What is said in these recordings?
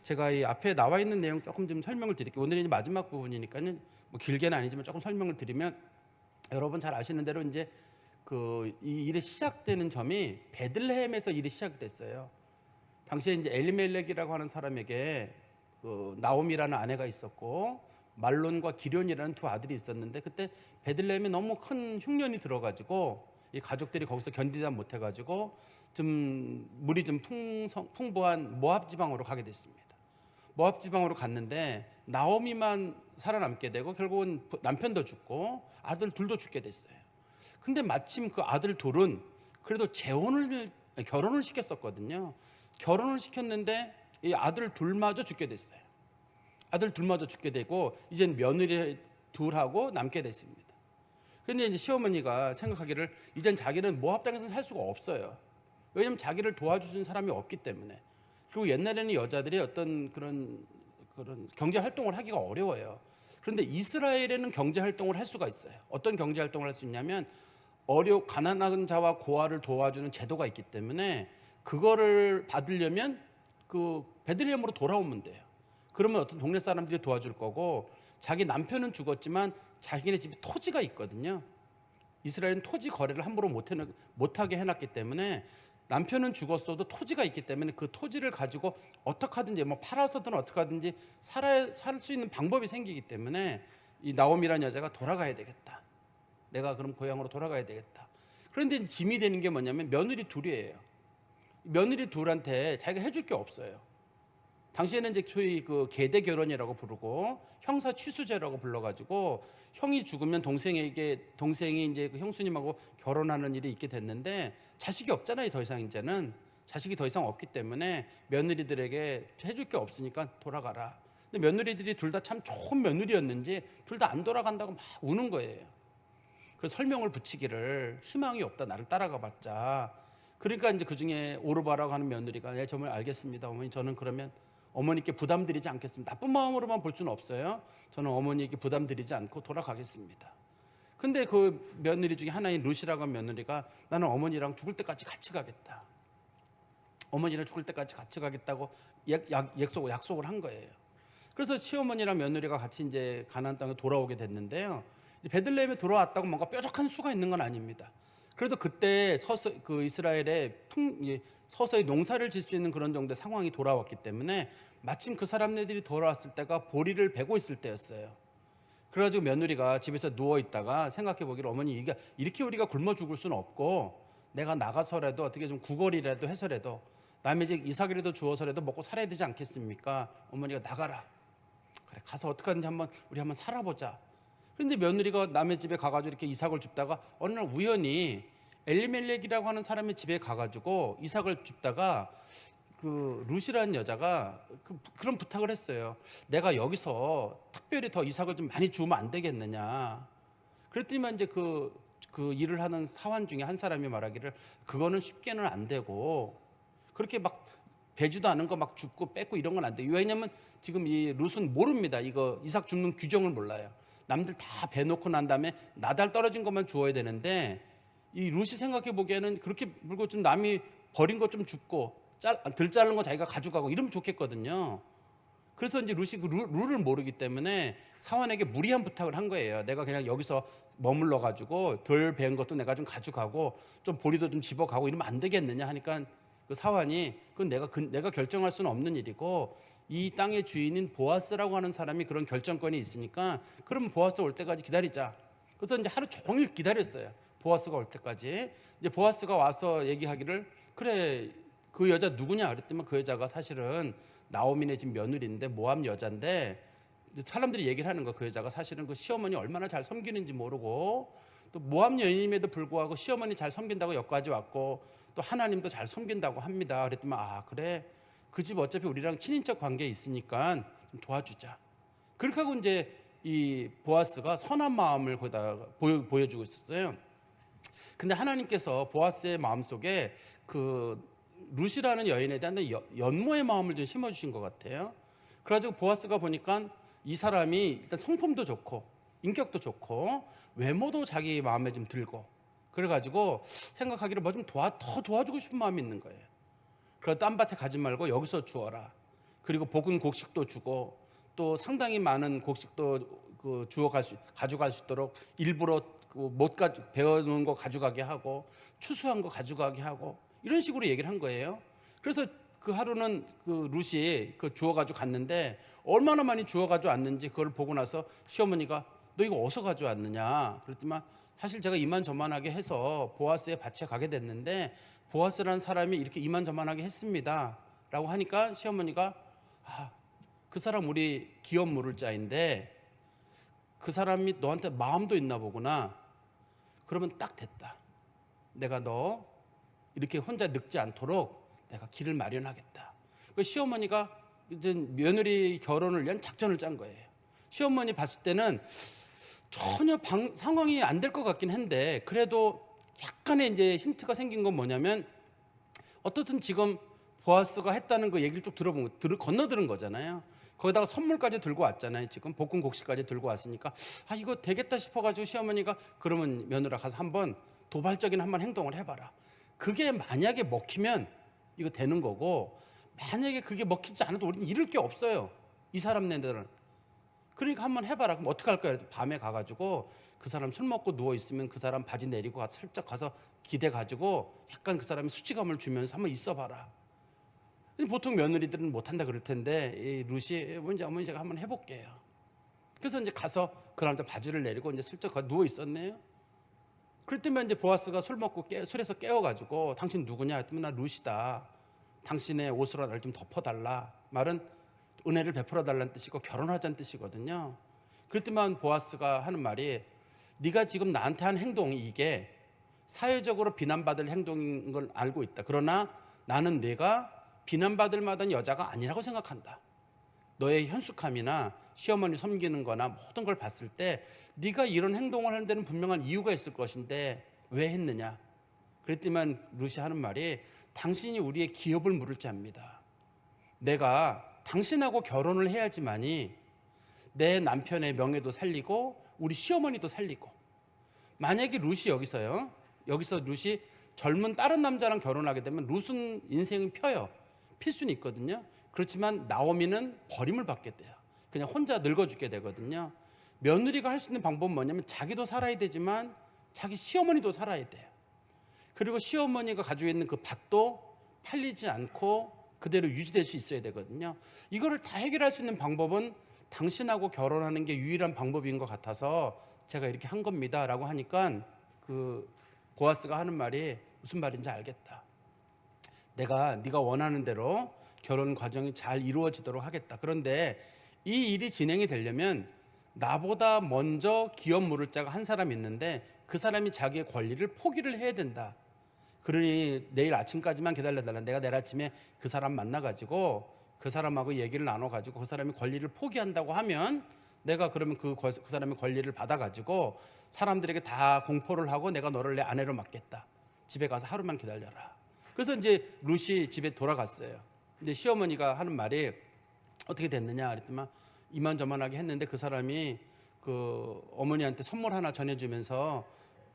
제가 이 앞에 나와 있는 내용 조금 좀 설명을 드릴게요. 오늘은 이제 마지막 부분이니까요. 뭐 길게는 아니지만 조금 설명을 드리면, 여러분 잘 아시는 대로 이제 이 일이 시작되는 점이 베들레헴에서 일이 시작됐어요. 당시에 이제 엘리멜렉이라고 하는 사람에게 나오미라는 아내가 있었고 말론과 기련이라는 두 아들이 있었는데, 그때 베들레헴에 너무 큰 흉년이 들어가지고 이 가족들이 거기서 견디다 못해가지고 좀 물이 좀 풍부한 모압 지방으로 가게 됐습니다. 모압 지방으로 갔는데 나오미만 살아남게 되고 결국은 남편도 죽고 아들 둘도 죽게 됐어요. 근데 마침 그 아들 둘은 그래도 결혼을 시켰었거든요. 결혼을 시켰는데 이 아들 둘마저 죽게 됐어요. 아들 둘마저 죽게 되고 이젠 며느리 둘하고 남게 됐습니다. 근데 이제 시어머니가 생각하기를 이젠 자기는 모압 땅에서 살 수가 없어요. 왜냐면 자기를 도와주는 사람이 없기 때문에. 그리고 옛날에는 여자들이 어떤 그런 경제 활동을 하기가 어려워요. 그런데 이스라엘에는 경제 활동을 할 수가 있어요. 어떤 경제 활동을 할 수 있냐면 가난한 자와 고아를 도와주는 제도가 있기 때문에 그거를 받으려면 베들레헴으로 돌아오면 돼요. 그러면 어떤 동네 사람들이 도와줄 거고, 자기 남편은 죽었지만 자기네 집에 토지가 있거든요. 이스라엘은 토지 거래를 함부로 못하게 해놨기 때문에 남편은 죽었어도 토지가 있기 때문에 그 토지를 가지고 어떻게 하든지 뭐 팔아서든 어떻게 하든지 살 수 있는 방법이 생기기 때문에 이 나오미라는 여자가 돌아가야 되겠다. 내가 그럼 고향으로 돌아가야 되겠다. 그런데 짐이 되는 게 뭐냐면 며느리 둘이에요. 며느리 둘한테 자기가 해줄 게 없어요. 당시에는 이제 소위 계대 결혼이라고 부르고 형사 취수제라고 불러가지고 형이 죽으면 동생이 이제 형수님하고 결혼하는 일이 있게 됐는데 자식이 없잖아요. 더 이상 이제는 자식이 더 이상 없기 때문에 며느리들에게 해줄 게 없으니까 돌아가라. 근데 며느리들이 둘 다 참 좋은 며느리였는지 둘 다 안 돌아간다고 막 우는 거예요. 그래서 설명을 붙이기를 희망이 없다. 나를 따라가 봤자. 그러니까 이제 그 중에 오르바라고 하는 며느리가 네, 정말 알겠습니다. 어머니 저는 그러면 어머니께 부담 드리지 않겠습니다. 나쁜 마음으로만 볼 수는 없어요. 저는 어머니에게 부담 드리지 않고 돌아가겠습니다. 근데 그 며느리 중에 하나인 루시라고 하는 며느리가 나는 어머니랑 죽을 때까지 같이 가겠다. 어머니랑 죽을 때까지 같이 가겠다고 약속을 한 거예요. 그래서 시어머니랑 며느리가 같이 이제 가나안 땅에 돌아오게 됐는데요. 베들레헴에 돌아왔다고 뭔가 뾰족한 수가 있는 건 아닙니다. 그래도 그때 이스라엘에 서서히 농사를 질 수 있는 그런 정도의 상황이 돌아왔기 때문에 마침 그 사람들이 돌아왔을 때가 보리를 베고 있을 때였어요. 그래가지고 며느리가 집에서 누워있다가 생각해 보기를 어머니 이렇게 우리가 굶어 죽을 수는 없고 내가 나가서라도 어떻게 좀 구걸이라도 해서라도 남의 집 이삭이라도 주어서라도 먹고 살아야 되지 않겠습니까? 어머니가 나가라. 그래 가서 어떻게 하는지 우리 한번 살아보자. 그런데 며느리가 남의 집에 가가지고 이렇게 이삭을 줍다가 어느 날 우연히 엘리멜렉이라고 하는 사람의 집에 가가지고 이삭을 줍다가 루시라는 여자가 그런 부탁을 했어요. 내가 여기서 특별히 더 이삭을 좀 많이 주면 안 되겠느냐. 그랬더니만 이제 그 일을 하는 사환 중에 한 사람이 말하기를 그거는 쉽게는 안 되고 그렇게 막 배지도 않은 거 막 줍고 뺏고 이런 건 안 돼요. 왜냐하면 지금 이 룻은 모릅니다. 이거 이삭 줍는 규정을 몰라요. 남들 다 배놓고 난 다음에 나달 떨어진 것만 주어야 되는데 이 룻이 생각해 보기에는 그렇게 물고 좀 남이 버린 것 좀 줍고 덜 자른 거 자기가 가져가고 이러면 좋겠거든요. 그래서 이제 룻이 룰을 모르기 때문에 사환에게 무리한 부탁을 한 거예요. 내가 그냥 여기서 머물러 가지고 덜 배운 것도 내가 좀 가져가고 좀 보리도 좀 집어가고 이러면 안 되겠느냐 하니까 그 사환이 그건 내가 결정할 수는 없는 일이고 이 땅의 주인인 보아스라고 하는 사람이 그런 결정권이 있으니까 그러면 보아스 올 때까지 기다리자. 그래서 이제 하루 종일 기다렸어요. 보아스가 올 때까지. 이제 보아스가 와서 얘기하기를 그래 그 여자 누구냐 그랬더니 그 여자가 사실은 나오미네 집 며느리인데 모압 여자인데 사람들이 얘기를 하는 거 그 여자가 사실은 그 시어머니 얼마나 잘 섬기는지 모르고 또 모압 여인임에도 불구하고 시어머니 잘 섬긴다고 여기까지 왔고 또 하나님도 잘 섬긴다고 합니다. 그랬더니 그래 그 집 어차피 우리랑 친인척 관계에 있으니까 좀 도와주자. 그렇게 하고 이제 이 보아스가 선한 마음을 거기다 보여주고 있었어요. 근데 하나님께서 보아스의 마음속에 룻이라는 여인에 대한 연모의 마음을 좀 심어주신 것 같아요. 그래가지고 보아스가 보니까 이 사람이 일단 성품도 좋고 인격도 좋고 외모도 자기 마음에 좀 들고 그래가지고 생각하기를 뭐 좀 더 도와주고 싶은 마음이 있는 거예요. 그래서 딴 밭에 가지 말고 여기서 주어라. 그리고 볶은 곡식도 주고 또 상당히 많은 곡식도 가져갈 수 있도록 일부러 못 배워놓은 거 가져가게 하고 추수한 거 가져가게 하고 이런 식으로 얘기를 한 거예요. 그래서 그 하루는 그 룻이 주워가지고 갔는데 얼마나 많이 주워가지고 왔는지 그걸 보고 나서 시어머니가 너 이거 어디서 가져왔느냐 그랬더니 사실 제가 이만저만하게 해서 보아스의 밭에 가게 됐는데 보아스라는 사람이 이렇게 이만저만하게 했습니다 라고 하니까 시어머니가 그 사람 우리 기업 물을 자인데 그 사람이 너한테 마음도 있나 보구나. 그러면 딱 됐다. 내가 너 이렇게 혼자 늙지 않도록 내가 길을 마련하겠다. 그 시어머니가 이제 며느리 결혼을 위한 작전을 짠 거예요. 시어머니 봤을 때는 전혀 상황이 안 될 것 같긴 한데 그래도 약간의 이제 힌트가 생긴 건 뭐냐면 어떻든 지금 보아스가 했다는 그 얘기를 쭉 건너들은 거잖아요. 거기다가 선물까지 들고 왔잖아요. 지금 볶은 곡식까지 들고 왔으니까 이거 되겠다 싶어가지고 시어머니가 그러면 며느라 가서 한번 도발적인 한번 행동을 해봐라. 그게 만약에 먹히면 이거 되는 거고 만약에 그게 먹히지 않아도 우리는 잃을 게 없어요. 이 사람네들은. 그러니까 한번 해봐라. 그럼 어떻게 할까요? 밤에 가가지고 그 사람 술 먹고 누워 있으면 그 사람 바지 내리고 슬쩍 가서 기대가지고 약간 그 사람이 수치감을 주면서 한번 있어봐라. 보통 며느리들은 못한다 그럴 텐데 이 룻이 어머니 제가 한번 해볼게요. 그래서 이제 가서 그 남자 바지를 내리고 이제 슬쩍 누워 있었네요. 그럴 때면 이제 보아스가 술 먹고 술에서 깨워가지고 당신 누구냐 했더니 나 룻이다. 당신의 옷으로 나를 좀 덮어달라. 말은 은혜를 베풀어 달라는 뜻이고 결혼하자는 뜻이거든요. 그럴 때만 보아스가 하는 말이 네가 지금 나한테 한 행동이 이게 사회적으로 비난받을 행동인 걸 알고 있다. 그러나 나는 내가 비난받을 만한 여자가 아니라고 생각한다. 너의 현숙함이나 시어머니 섬기는 거나 모든 걸 봤을 때 네가 이런 행동을 하는 데는 분명한 이유가 있을 것인데 왜 했느냐. 그랬더니 룻이 하는 말이 당신이 우리의 기업을 물을 자입니다. 내가 당신하고 결혼을 해야지만이 내 남편의 명예도 살리고 우리 시어머니도 살리고 만약에 룻이 여기서 룻이 젊은 다른 남자랑 결혼하게 되면 룻은 인생이 필 수는 있거든요. 그렇지만 나오미는 버림을 받게 돼요. 그냥 혼자 늙어 죽게 되거든요. 며느리가 할 수 있는 방법은 뭐냐면 자기도 살아야 되지만 자기 시어머니도 살아야 돼요. 그리고 시어머니가 가지고 있는 그 밭도 팔리지 않고 그대로 유지될 수 있어야 되거든요. 이거를 다 해결할 수 있는 방법은 당신하고 결혼하는 게 유일한 방법인 것 같아서 제가 이렇게 한 겁니다 라고 하니까 그 보아스가 하는 말이 무슨 말인지 알겠다. 네가 원하는 대로 결혼 과정이 잘 이루어지도록 하겠다. 그런데 이 일이 진행이 되려면 나보다 먼저 기업 물을 자가 한 사람이 있는데 그 사람이 자기의 권리를 포기를 해야 된다. 그러니 내일 아침까지만 기다려달라. 내가 내일 아침에 그 사람 만나가지고 그 사람하고 얘기를 나눠가지고 그 사람이 권리를 포기한다고 하면 내가 그러면 그 사람의 권리를 받아가지고 사람들에게 다 공포를 하고 내가 너를 내 아내로 맡겠다. 집에 가서 하루만 기다려라. 그래서 이제 룻이 집에 돌아갔어요. 근데 시어머니가 하는 말이 어떻게 됐느냐 그랬더니 이만저만하게 했는데 그 사람이 그 어머니한테 선물 하나 전해주면서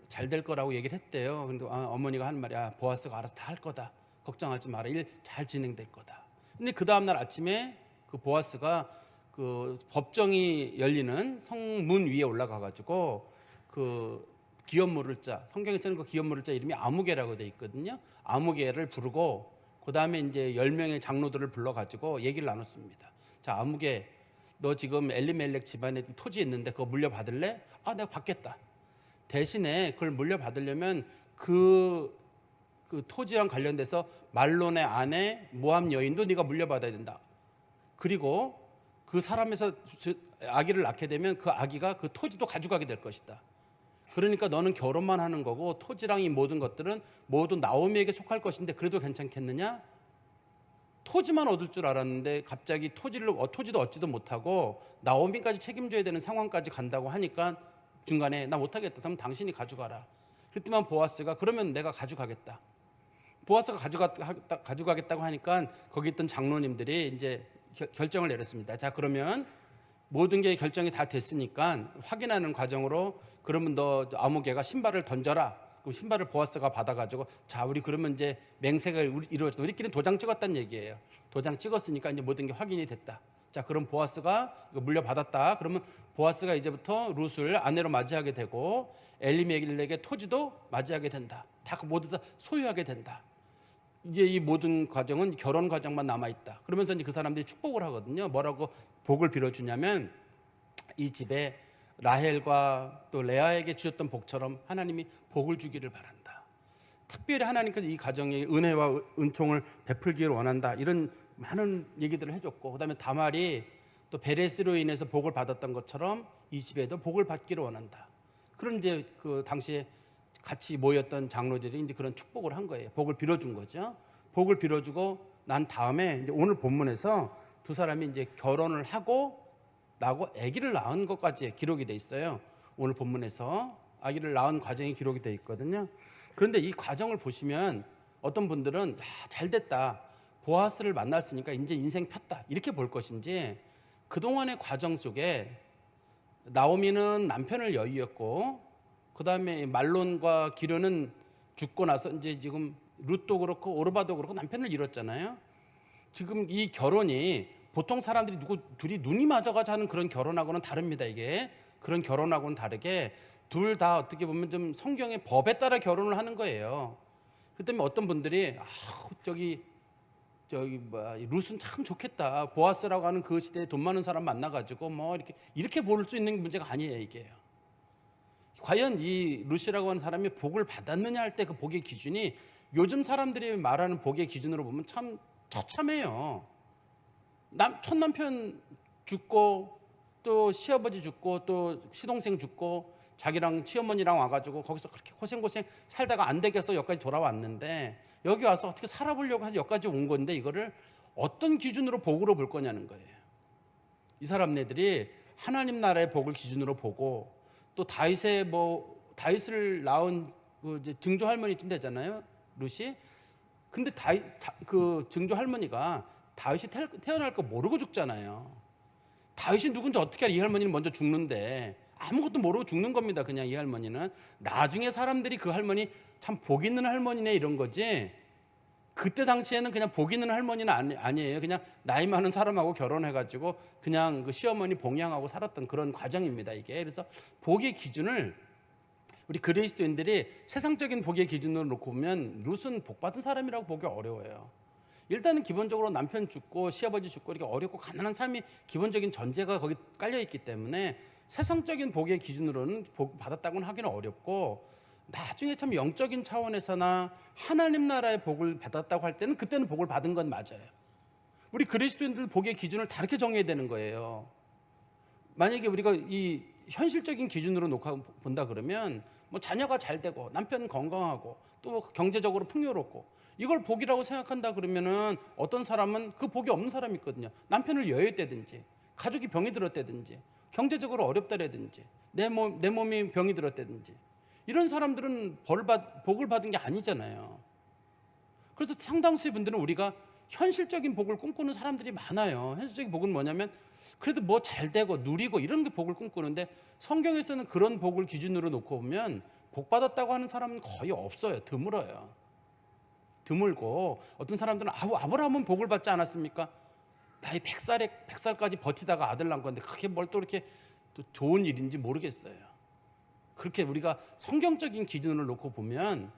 잘 될 거라고 얘기를 했대요. 근데 어머니가 하는 말이 보아스가 알아서 다 할 거다. 걱정하지 마라. 일 잘 진행될 거다. 근데 그 다음날 아침에 그 보아스가 그 법정이 열리는 성문 위에 올라가가지고 그 기업 물을 자, 성경에서는 그 기업 물을 자 이름이 아무개라고 돼 있거든요. 아무개를 부르고 그 다음에 이제 10명의 장로들을 불러가지고 얘기를 나눴습니다. 자, 아무개, 너 지금 엘리멜렉 집안에 토지 있는데 그거 물려받을래? 내가 받겠다. 대신에 그걸 물려받으려면 그 토지랑 관련돼서 말론의 아내 모압 여인도 네가 물려받아야 된다. 그리고 그 사람에서 아기를 낳게 되면 그 아기가 그 토지도 가져가게 될 것이다. 그러니까 너는 결혼만 하는 거고 토지랑 이 모든 것들은 모두 나오미에게 속할 것인데 그래도 괜찮겠느냐? 토지만 얻을 줄 알았는데 갑자기 토지도 얻지도 못하고 나오미까지 책임져야 되는 상황까지 간다고 하니까 중간에 나 못하겠다. 그럼 당신이 가져가라. 그랬더니 보아스가 그러면 내가 가져가겠다. 보아스가 가져가겠다고 하니까 거기 있던 장로님들이 이제 결정을 내렸습니다. 자, 그러면 모든 게 결정이 다 됐으니까 확인하는 과정으로 그러면 너 아무개가 신발을 던져라. 그 신발을 보아스가 받아가지고 자 우리 그러면 이제 맹세가 이루어졌다. 우리끼리 도장 찍었다는 얘기예요. 도장 찍었으니까 이제 모든 게 확인이 됐다. 자 그럼 보아스가 이거 물려받았다. 그러면 보아스가 이제부터 룻을 아내로 맞이하게 되고 엘리멜렉의 토지도 맞이하게 된다. 다 모두 다 소유하게 된다. 이제 이 모든 과정은 결혼 과정만 남아 있다. 그러면서 이제 그 사람들이 축복을 하거든요. 뭐라고 복을 빌어주냐면 이 집에 라헬과 또 레아에게 주셨던 복처럼 하나님이 복을 주기를 바란다. 특별히 하나님께서 이 가정에 은혜와 은총을 베풀기를 원한다. 이런 많은 얘기들을 해줬고, 그다음에 다말이 또 베레스로 인해서 복을 받았던 것처럼 이 집에도 복을 받기를 원한다. 그런 이제 그 당시에 같이 모였던 장로들이 이제 그런 축복을 한 거예요. 복을 빌어준 거죠. 복을 빌어주고 난 다음에 이제 오늘 본문에서 두 사람이 이제 결혼을 하고 나고 아기를 낳은 것까지 기록이 돼 있어요. 오늘 본문에서 아기를 낳은 과정이 기록이 돼 있거든요. 그런데 이 과정을 보시면 어떤 분들은 잘 됐다. 보아스를 만났으니까 이제 인생 폈다. 이렇게 볼 것인지 그동안의 과정 속에 나오미는 남편을 여의었고 그다음에 말론과 기련은 죽고 나서 이제 지금 룻도 그렇고 오르바도 그렇고 남편을 잃었잖아요. 지금 이 결혼이 보통 사람들이 둘이 눈이 맞아가지고 하는 그런 결혼하고는 다릅니다. 이게 그런 결혼하고는 다르게 둘 다 어떻게 보면 좀 성경의 법에 따라 결혼을 하는 거예요. 그 때문에 어떤 분들이 저기 룻은 참 좋겠다. 보아스라고 하는 그 시대에 돈 많은 사람 만나가지고 뭐 이렇게 볼 수 있는 문제가 아니에요. 이게요. 과연 이 룻이라고 하는 사람이 복을 받았느냐 할 때 그 복의 기준이 요즘 사람들이 말하는 복의 기준으로 보면 참 처참해요. 첫 남편 죽고 또 시아버지 죽고 또 시동생 죽고 자기랑 시어머니랑 와가지고 거기서 그렇게 고생고생 살다가 안 되겠어 여기까지 돌아왔는데 여기 와서 어떻게 살아보려고 해서 여기까지 온 건데 이거를 어떤 기준으로 복으로 볼 거냐는 거예요. 이 사람네들이 하나님 나라의 복을 기준으로 보고 또 다윗을 낳은 그 이제 증조 할머니쯤 되잖아요, 룻이. 근데 그 증조 할머니가 다윗이 태어날 거 모르고 죽잖아요. 다윗이 누군지 어떻게 알아? 이 할머니는 먼저 죽는데 아무것도 모르고 죽는 겁니다. 그냥 이 할머니는 나중에 사람들이 그 할머니 참 복 있는 할머니네 이런 거지. 그때 당시에는 그냥 복 있는 할머니는 아니에요. 그냥 나이 많은 사람하고 결혼해가지고 그냥 그 시어머니 봉양하고 살았던 그런 과정입니다. 이게 그래서 복의 기준을 우리 그리스도인들이 세상적인 복의 기준으로 놓고 보면 룻은 복 받은 사람이라고 보기 어려워요. 일단은 기본적으로 남편 죽고 시아버지 죽고 이렇게 어렵고 가난한 삶이 기본적인 전제가 거기 깔려 있기 때문에 세상적인 복의 기준으로는 복 받았다고는 하기는 어렵고 나중에 참 영적인 차원에서나 하나님 나라의 복을 받았다고 할 때는 그때는 복을 받은 건 맞아요. 우리 그리스도인들 복의 기준을 다르게 정해야 되는 거예요. 만약에 우리가 이 현실적인 기준으로 놓고 본다 그러면 뭐 자녀가 잘 되고 남편 건강하고 또 경제적으로 풍요롭고 이걸 복이라고 생각한다 그러면은 어떤 사람은 그 복이 없는 사람이 있거든요. 남편을 여였다든지 가족이 병이 들었다든지 경제적으로 어렵다라든지 내 몸이 병이 들었다든지 이런 사람들은 복을 받은 게 아니잖아요. 그래서 상당수의 분들은 우리가 현실적인 복을 꿈꾸는 사람들이 많아요. 현실적인 복은 뭐냐면 그래도 뭐 잘 되고 누리고 이런 게 복을 꿈꾸는데 성경에서는 그런 복을 기준으로 놓고 보면 복 받았다고 하는 사람은 거의 없어요. 드물어요. 드물고 어떤 사람들은 아브라함은 복을 받지 않았습니까? 나이 100살까지 버티다가 아들 낳은 건데 그게 뭘 또 이렇게 또 좋은 일인지 모르겠어요. 그렇게 우리가 성경적인 기준을 놓고 보면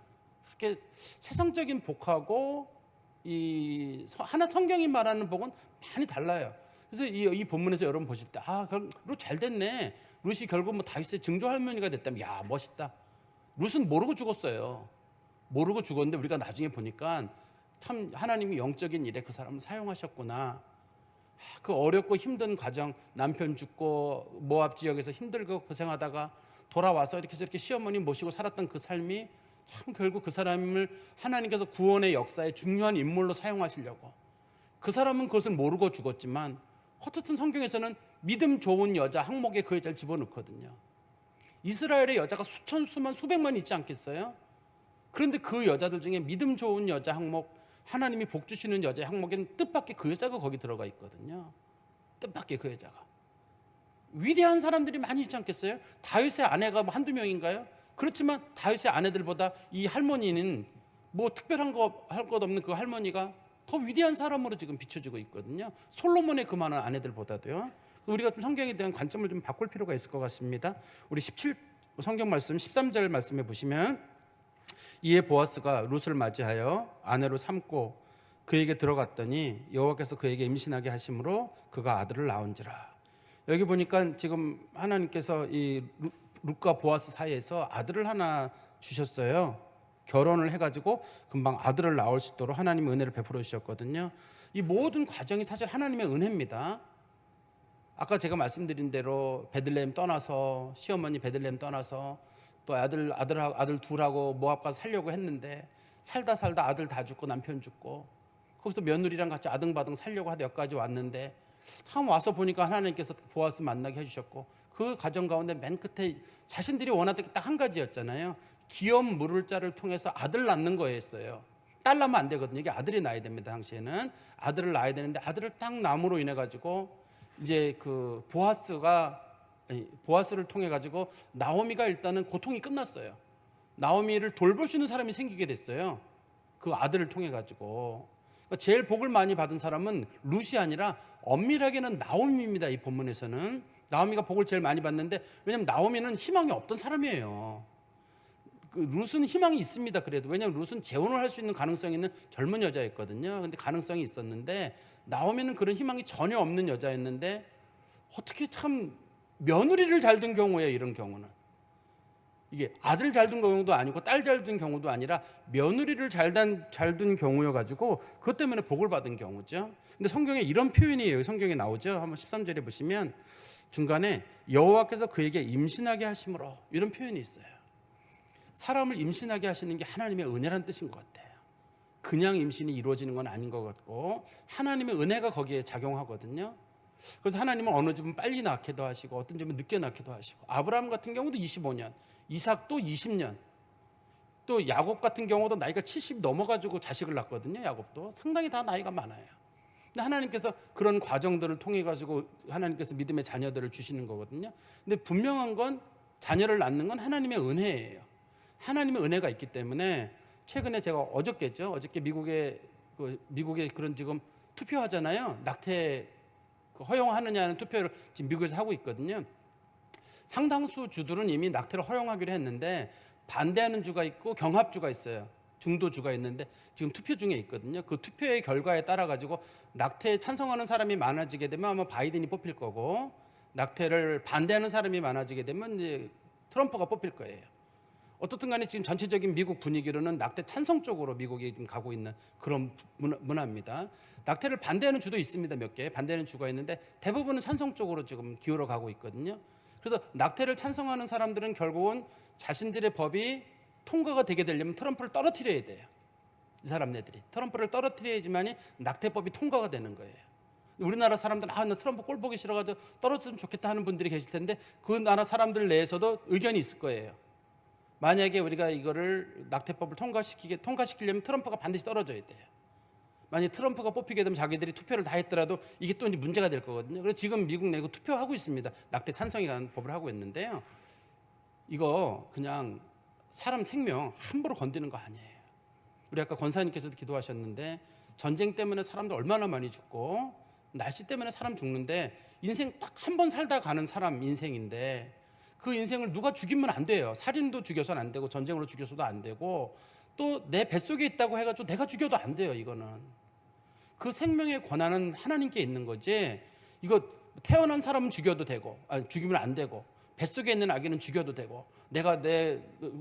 그렇게 세상적인 복하고 이 하나 성경이 말하는 복은 많이 달라요. 그래서 이 본문에서 여러분 보실 때 룻 잘 됐네. 룻이 결국 뭐 다윗의 증조 할머니가 됐다면 야 멋있다. 룻은 모르고 죽었어요. 모르고 죽었는데 우리가 나중에 보니까 참 하나님이 영적인 일에 그 사람을 사용하셨구나. 그 어렵고 힘든 과정, 남편 죽고 모압 지역에서 힘들고 고생하다가 돌아와서 이렇게 저렇게 시어머니 모시고 살았던 그 삶이 참 결국 그 사람을 하나님께서 구원의 역사에 중요한 인물로 사용하시려고. 그 사람은 그것을 모르고 죽었지만 어쨌든 성경에서는 믿음 좋은 여자 항목에 그 여자를 집어넣거든요. 이스라엘의 여자가 수만 수백만 있지 않겠어요? 그런데 그 여자들 중에 믿음 좋은 여자 항목, 하나님이 복 주시는 여자 항목에는 뜻밖의 그 여자가 거기 들어가 있거든요. 뜻밖의 그 여자가. 위대한 사람들이 많이 있지 않겠어요? 다윗의 아내가 뭐 한두 명인가요? 그렇지만 다윗의 아내들보다 이 할머니는 뭐 특별한 거 할 것 없는 그 할머니가 더 위대한 사람으로 지금 비춰지고 있거든요. 솔로몬의 그 많은 아내들보다도요. 우리가 좀 성경에 대한 관점을 좀 바꿀 필요가 있을 것 같습니다. 우리 17 성경 말씀 13절 말씀에 보시면 이에 보아스가 룻을 맞이하여 아내로 삼고 그에게 들어갔더니 여호와께서 그에게 임신하게 하심으로 그가 아들을 낳은지라. 여기 보니까 지금 하나님께서 이 룻과 보아스 사이에서 아들을 하나 주셨어요. 결혼을 해가지고 금방 아들을 낳을 수 있도록 하나님의 은혜를 베풀어 주셨거든요. 이 모든 과정이 사실 하나님의 은혜입니다. 아까 제가 말씀드린 대로 베들레헴 떠나서 시어머니 베들레헴 떠나서 또 아들 둘하고 모압 가서 살려고 했는데 살다 아들 다 죽고 남편 죽고 거기서 며느리랑 같이 아등바등 살려고 하다 여기까지 왔는데 참 와서 보니까 하나님께서 보아스 만나게 해주셨고 그 과정 가운데 맨 끝에 자신들이 원하던 게 딱 한 가지였잖아요. 기업 물을 자를 통해서 아들 낳는 거였어요. 딸 낳으면 안 되거든요. 이게 아들이 낳아야 됩니다. 당시에는 아들을 낳아야 되는데 아들을 딱 낳음으로 인해 가지고 이제 그 보아스를 통해 가지고 나오미가 일단은 고통이 끝났어요. 나오미를 돌볼 수 있는 사람이 생기게 됐어요. 그 아들을 통해 가지고. 그러니까 제일 복을 많이 받은 사람은 룻이 아니라 엄밀하게는 나오미입니다. 이 본문에서는 나오미가 복을 제일 많이 받는데, 왜냐하면 나오미는 희망이 없던 사람이에요. 그 룻은 희망이 있습니다. 그래도 왜냐하면 룻은 재혼을 할 수 있는 가능성이 있는 젊은 여자였거든요. 근데 가능성이 있었는데 나오미는 그런 희망이 전혀 없는 여자였는데 어떻게 참 며느리를 잘 둔 경우에, 이런 경우는 이게 아들 잘 둔 경우도 아니고 딸 잘 둔 경우도 아니라 며느리를 잘 둔 경우여가지고 그것 때문에 복을 받은 경우죠. 근데 성경에 이런 표현이 성경에 나오죠. 한번 13절에 보시면 중간에 여호와께서 그에게 임신하게 하심으로, 이런 표현이 있어요. 사람을 임신하게 하시는 게 하나님의 은혜란 뜻인 것 같아요. 그냥 임신이 이루어지는 건 아닌 것 같고 하나님의 은혜가 거기에 작용하거든요. 그래서 하나님은 어느 집은 빨리 낳기도 하시고 어떤 집은 늦게 낳기도 하시고, 아브라함 같은 경우도 25년, 이삭도 20년, 또 야곱 같은 경우도 나이가 70 넘어가지고 자식을 낳거든요. 야곱도 상당히 다 나이가 많아요. 근데 하나님께서 그런 과정들을 통해 가지고 하나님께서 믿음의 자녀들을 주시는 거거든요. 근데 분명한 건 자녀를 낳는 건 하나님의 은혜예요. 하나님의 은혜가 있기 때문에 최근에 제가 어저께 미국에 그런 지금 투표하잖아요. 낙태 허용하느냐는 투표를 지금 미국에서 하고 있거든요. 상당수 주들은 이미 낙태를 허용하기로 했는데 반대하는 주가 있고 경합주가 있어요. 중도주가 있는데 지금 투표 중에 있거든요. 그 투표의 결과에 따라 가지고 낙태에 찬성하는 사람이 많아지게 되면 아마 바이든이 뽑힐 거고, 낙태를 반대하는 사람이 많아지게 되면 이제 트럼프가 뽑힐 거예요. 어떻든 간에 지금 전체적인 미국 분위기로는 낙태 찬성 쪽으로 미국이 지금 가고 있는 그런 문화입니다. 낙태를 반대하는 주도 있습니다. 몇 개 반대하는 주가 있는데 대부분은 찬성 쪽으로 지금 기울어 가고 있거든요. 그래서 낙태를 찬성하는 사람들은 결국은 자신들의 법이 통과가 되게 되려면 트럼프를 떨어뜨려야 돼요. 이 사람네들이 트럼프를 떨어뜨려야지만이 낙태법이 통과가 되는 거예요. 우리나라 사람들은 나 트럼프 꼴 보기 싫어가지고 떨어졌으면 좋겠다 하는 분들이 계실 텐데 그 나라 사람들 내에서도 의견이 있을 거예요. 만약에 우리가 이거를 낙태법을 통과시키려면 트럼프가 반드시 떨어져야 돼요. 만약 트럼프가 뽑히게 되면 자기들이 투표를 다 했더라도 이게 또 이제 문제가 될 거거든요. 그래서 지금 미국 내고 투표하고 있습니다. 낙태 찬성이라는 법을 하고 있는데요. 이거 그냥 사람 생명 함부로 건드는 거 아니에요. 우리 아까 권사님께서도 기도하셨는데 전쟁 때문에 사람들 얼마나 많이 죽고 날씨 때문에 사람 죽는데 인생 딱 한 번 살다 가는 사람 인생인데 그 인생을 누가 죽이면 안 돼요. 살인도 죽여서는 안 되고 전쟁으로 죽여서도 안 되고 또 내 뱃속에 있다고 해가지고 내가 죽여도 안 돼요. 이거는 그 생명의 권한은 하나님께 있는 거지. 이거 태어난 사람은 죽여도 되고 죽이면 안 되고 뱃속에 있는 아기는 죽여도 되고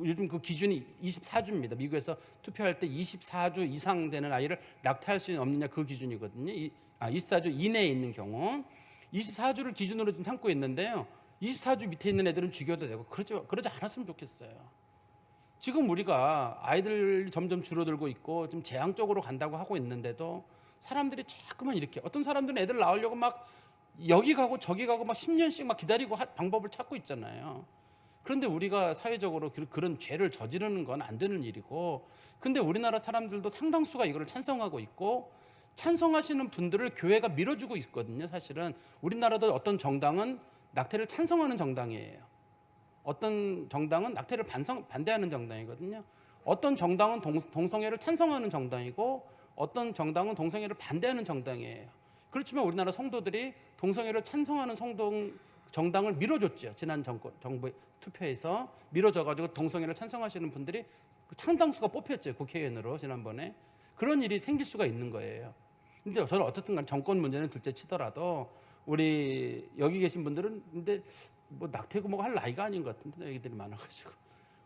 요즘 그 기준이 24주입니다. 미국에서 투표할 때 24주 이상 되는 아이를 낙태할 수 없느냐 그 기준이거든요. 24주 이내에 있는 경우 24주를 기준으로 지금 삼고 있는데요. 24주 밑에 있는 애들은 죽여도 되고 그러지 않았으면 좋겠어요. 지금 우리가 아이들 점점 줄어들고 있고 좀 재앙적으로 간다고 하고 있는데도 사람들이 자꾸만 이렇게, 어떤 사람들은 애들 낳으려고 막 여기 가고 저기 가고 막 10년씩 막 기다리고 방법을 찾고 있잖아요. 그런데 우리가 사회적으로 그런 죄를 저지르는 건 안 되는 일이고, 근데 우리나라 사람들도 상당수가 이거를 찬성하고 있고 찬성하시는 분들을 교회가 밀어주고 있거든요. 사실은 우리나라도 어떤 정당은 낙태를 찬성하는 정당이에요. 어떤 정당은 낙태를 반대하는 정당이거든요. 어떤 정당은 동성애를 찬성하는 정당이고 어떤 정당은 동성애를 반대하는 정당이에요. 그렇지만 우리나라 성도들이 동성애를 찬성하는 정당을 밀어줬죠. 지난 정부 투표에서 밀어줘가지고 동성애를 찬성하시는 분들이 상당수가 뽑혔죠. 국회의원으로 지난번에. 그런 일이 생길 수가 있는 거예요. 근데 저는 어떻든 간 정권 문제는 둘째 치더라도 우리 여기 계신 분들은 근데 뭐 낙태고 뭐가 할 나이가 아닌 것 같은데 얘기들이 많아가지고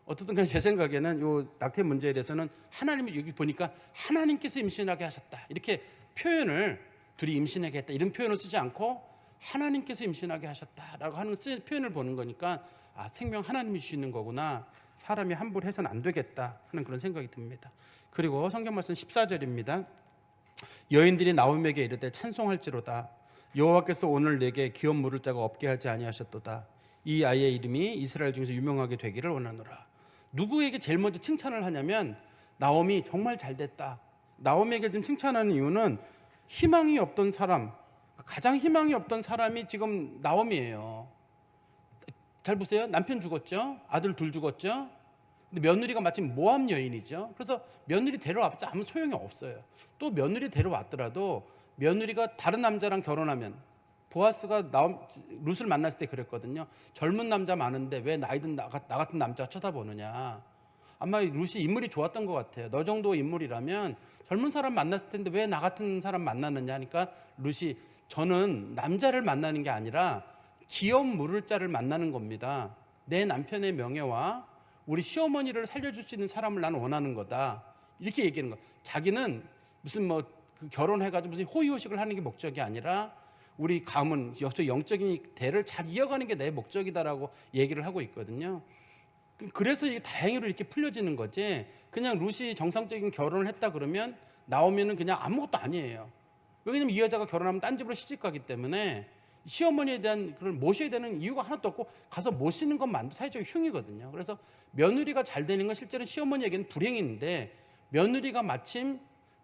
어떻든 간에 제 생각에는 요 낙태 문제에 대해서는 하나님이 여기 보니까 하나님께서 임신하게 하셨다 이렇게 표현을 둘이 임신하게 했다 이런 표현을 쓰지 않고 하나님께서 임신하게 하셨다라고 하는 표현을 보는 거니까 아 생명 하나님이 주시는 거구나 사람이 함부로 해서는 안 되겠다 하는 그런 생각이 듭니다. 그리고 성경 말씀 14절입니다. 여인들이 나오미에게 이르되 찬송할지로다 여호와께서 오늘 내게 기업 물을 자가 없게 하지 아니하셨도다 이 아이의 이름이 이스라엘 중에서 유명하게 되기를 원하노라. 누구에게 제일 먼저 칭찬을 하냐면 나오미 정말 잘됐다. 나오미에게 지금 칭찬하는 이유는 희망이 없던 사람 가장 희망이 없던 사람이 지금 나오미예요. 잘 보세요. 남편 죽었죠. 아들 둘 죽었죠. 근데 며느리가 마침 모함 여인이죠. 그래서 며느리 데려와봤자 아무 소용이 없어요. 또 며느리 데려왔더라도 며느리가 다른 남자랑 결혼하면 보아스가 룻을 만났을 때 그랬거든요. 젊은 남자 많은데 왜 나이든 나 같은 남자 쳐다보느냐. 아마 룻이 인물이 좋았던 것 같아요. 너 정도 인물이라면 젊은 사람 만났을 텐데 왜 나 같은 사람 만나느냐 하니까 룻이 저는 남자를 만나는 게 아니라 기업 물을 자를 만나는 겁니다. 내 남편의 명예와 우리 시어머니를 살려줄 수 있는 사람을 나는 원하는 거다. 이렇게 얘기하는 거야. 자기는 무슨 뭐 결혼해가지고 무슨 호의호식을 하는 게 목적이 아니라 우리 가문, 영적인 대를 잘 이어가는 게 내 목적이다라고 얘기를 하고 있거든요. 그래서 이게 다행히로 이렇게 풀려지는 거지. 그냥 룻이 정상적인 결혼을 했다 그러면 나오면은 그냥 아무것도 아니에요. 왜냐면 이 여자가 결혼하면 딴 집으로 시집 가기 때문에 시어머니에 대한 그걸 모셔야 되는 이유가 하나도 없고 가서 모시는 것만도 사회적 흉이거든요. 그래서 며느리가 잘 되는 건 실제로 시어머니에게는 불행인데 며느리가 마침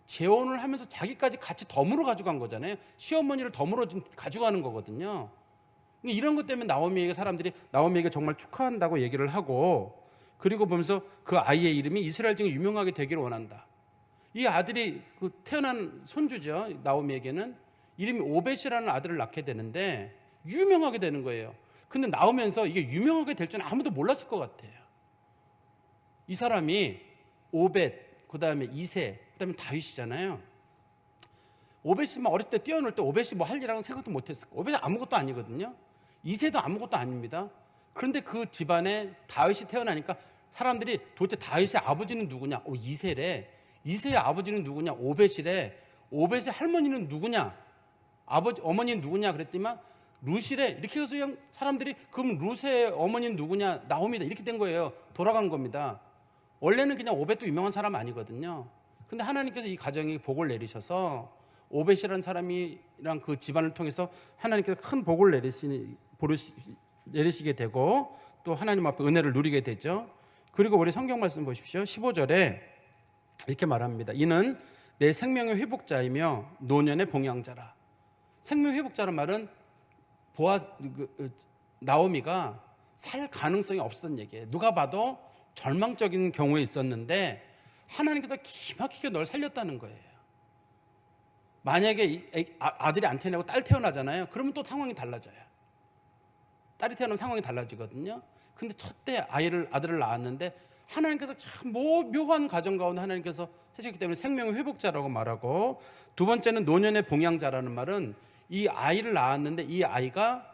재혼을 하면서 자기까지 같이 덤으로 가져간 거잖아요. 시어머니를 덤으로 좀 가져가는 거거든요. 이런 것 때문에 사람들이 나오미에게 정말 축하한다고 얘기를 하고 그리고 보면서 그 아이의 이름이 이스라엘 중에 유명하게 되기를 원한다. 이 아들이 태어난 손주죠. 나오미에게는 이름이 오벳이라는 아들을 낳게 되는데 유명하게 되는 거예요. 근데 나오면서 이게 유명하게 될 줄은 아무도 몰랐을 것 같아요. 이 사람이 오벳, 그 다음에 이세, 그 다음에 다윗이잖아요. 오벳이 어릴 때 뛰어놀 때 오벳이 뭐 할 일이라고 생각도 못했을 거예요. 오벳이 아무것도 아니거든요. 이세도 아무것도 아닙니다. 그런데 그 집안에 다윗이 태어나니까 사람들이 도대체 다윗의 아버지는 누구냐? 이세래. 이세의 아버지는 누구냐? 오벳이래. 오벳의 할머니는 누구냐? 어머니는 누구냐? 그랬더니만 룻이래. 이렇게 해서 그냥 사람들이 그럼 룻의 어머니는 누구냐? 나오미다. 이렇게 된 거예요. 돌아간 겁니다. 원래는 그냥 오벳도 유명한 사람 아니거든요. 근데 하나님께서 이 가정에 복을 내리셔서 오벳이라는 사람이랑 그 집안을 통해서 하나님께서 큰 복을 내리시게 되고 또 하나님 앞에 은혜를 누리게 되죠. 그리고 우리 성경 말씀 보십시오. 15절에 이렇게 말합니다. 이는 내 생명의 회복자이며 노년의 봉양자라. 생명 회복자란 말은 나오미가 살 가능성이 없었던 얘기예요. 누가 봐도 절망적인 경우에 있었는데 하나님께서 기막히게 널 살렸다는 거예요. 만약에 아들이 안 태어나고 딸 태어나잖아요. 그러면 또 상황이 달라져요. 딸이 태어나면 상황이 달라지거든요. 근데 첫째 아들을 낳았는데 하나님께서 참 묘한 가정 가운데 하나님께서 하셨기 때문에 생명의 회복자라고 말하고, 두 번째는 노년의 봉양자라는 말은 이 아이를 낳았는데 이 아이가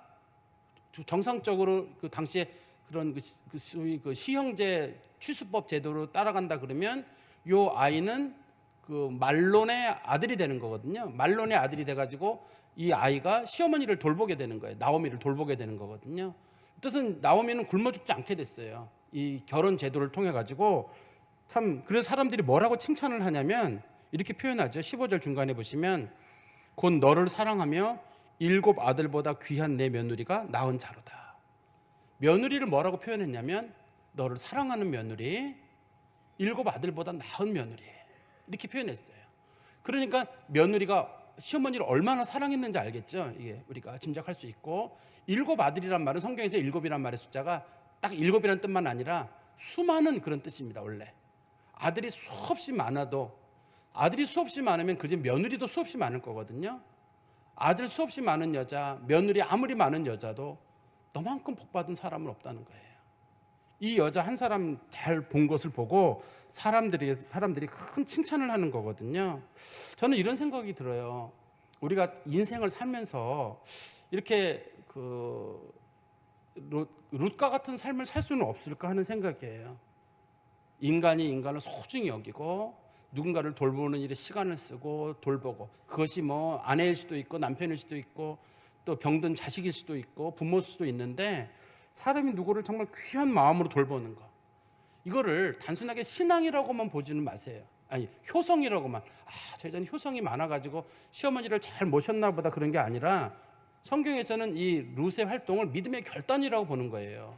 정상적으로 그 당시에 그런 소위 그 시형제 취수법 제도로 따라간다 그러면 이 아이는 그 말론의 아들이 되는 거거든요. 말론의 아들이 돼가지고 이 아이가 시어머니를 돌보게 되는 거예요. 나오미를 돌보게 되는 거거든요. 뜻은 나오미는 굶어 죽지 않게 됐어요. 이 결혼 제도를 통해 가지고 참, 그래서 사람들이 뭐라고 칭찬을 하냐면 이렇게 표현하죠. 15절 중간에 보시면 곧 너를 사랑하며 7 아들보다 귀한 내 며느리가 낳은 자로다. 며느리를 뭐라고 표현했냐면 너를 사랑하는 며느리, 7 아들보다 낳은 며느리, 이렇게 표현했어요. 그러니까 며느리가 시어머니를 얼마나 사랑했는지 알겠죠. 이게 우리가 짐작할 수 있고, 7 아들이란 말은 성경에서 7이란 말의 숫자가 딱 7이라는 뜻만 아니라 수많은 그런 뜻입니다. 원래 아들이 수없이 많아도, 아들이 수없이 많으면 그중 며느리도 수없이 많을 거거든요. 아들 수없이 많은 여자, 며느리 아무리 많은 여자도 너만큼 복받은 사람은 없다는 거예요. 이 여자 한 사람 잘 본 것을 보고 사람들이 큰 칭찬을 하는 거거든요. 저는 이런 생각이 들어요. 우리가 인생을 살면서 이렇게 룻과 같은 삶을 살 수는 없을까 하는 생각이에요. 인간이 인간을 소중히 여기고 누군가를 돌보는 일에 시간을 쓰고 돌보고, 그것이 뭐 아내일 수도 있고 남편일 수도 있고 또 병든 자식일 수도 있고 부모일 수도 있는데, 사람이 누구를 정말 귀한 마음으로 돌보는 거, 이거를 단순하게 신앙이라고만 보지는 마세요. 아니, 효성이라고만, 저 여자는 효성이 많아가지고 시어머니를 잘 모셨나 보다, 그런 게 아니라 성경에서는 이 룻의 활동을 믿음의 결단이라고 보는 거예요.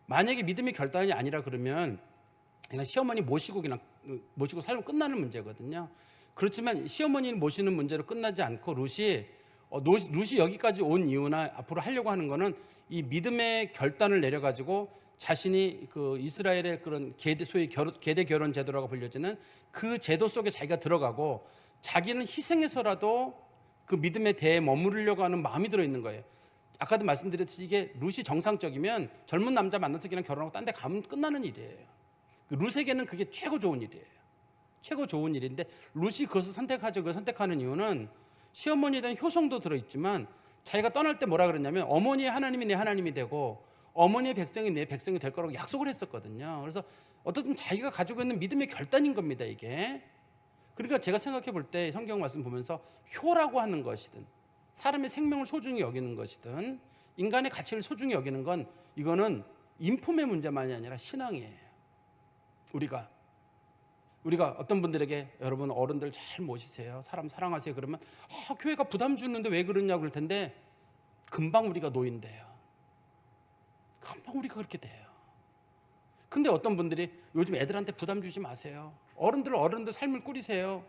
만약에 믿음의 결단이 아니라 그러면 그냥 시어머니 모시고 살면 끝나는 문제거든요. 그렇지만 시어머니 모시는 문제로 끝나지 않고 룻이 여기까지 온 이유나 앞으로 하려고 하는 거는 이 믿음의 결단을 내려가지고 자신이 그 이스라엘의 그런 소위 계대 결혼 제도라고 불려지는 그 제도 속에 자기가 들어가고 자기는 희생해서라도 그 믿음에 대해 머무르려고 하는 마음이 들어있는 거예요. 아까도 말씀드렸듯이 이게 룻이 정상적이면 젊은 남자 만나서 그냥 결혼하고 딴 데 가면 끝나는 일이에요. 룻에게는 그게 최고 좋은 일이에요. 최고 좋은 일인데 룻이 그것을 선택하죠. 그걸 선택하는 이유는 시어머니에 대한 효성도 들어있지만 자기가 떠날 때 뭐라 그랬냐면 어머니의 하나님이 내 하나님이 되고 어머니의 백성이 내 백성이 될 거라고 약속을 했었거든요. 그래서 어떻든 자기가 가지고 있는 믿음의 결단인 겁니다, 이게. 그러니까 제가 생각해 볼 때 성경 말씀 보면서 효라고 하는 것이든 사람의 생명을 소중히 여기는 것이든 인간의 가치를 소중히 여기는 건, 이거는 인품의 문제만이 아니라 신앙이에요. 우리가 어떤 분들에게 여러분 어른들 잘 모시세요, 사람 사랑하세요, 그러면 교회가 부담 주는데 왜 그러냐고 그럴 텐데, 금방 우리가 노인돼요. 금방 우리가 그렇게 돼요. 근데 어떤 분들이 요즘 애들한테 부담 주지 마세요, 어른들 삶을 꾸리세요,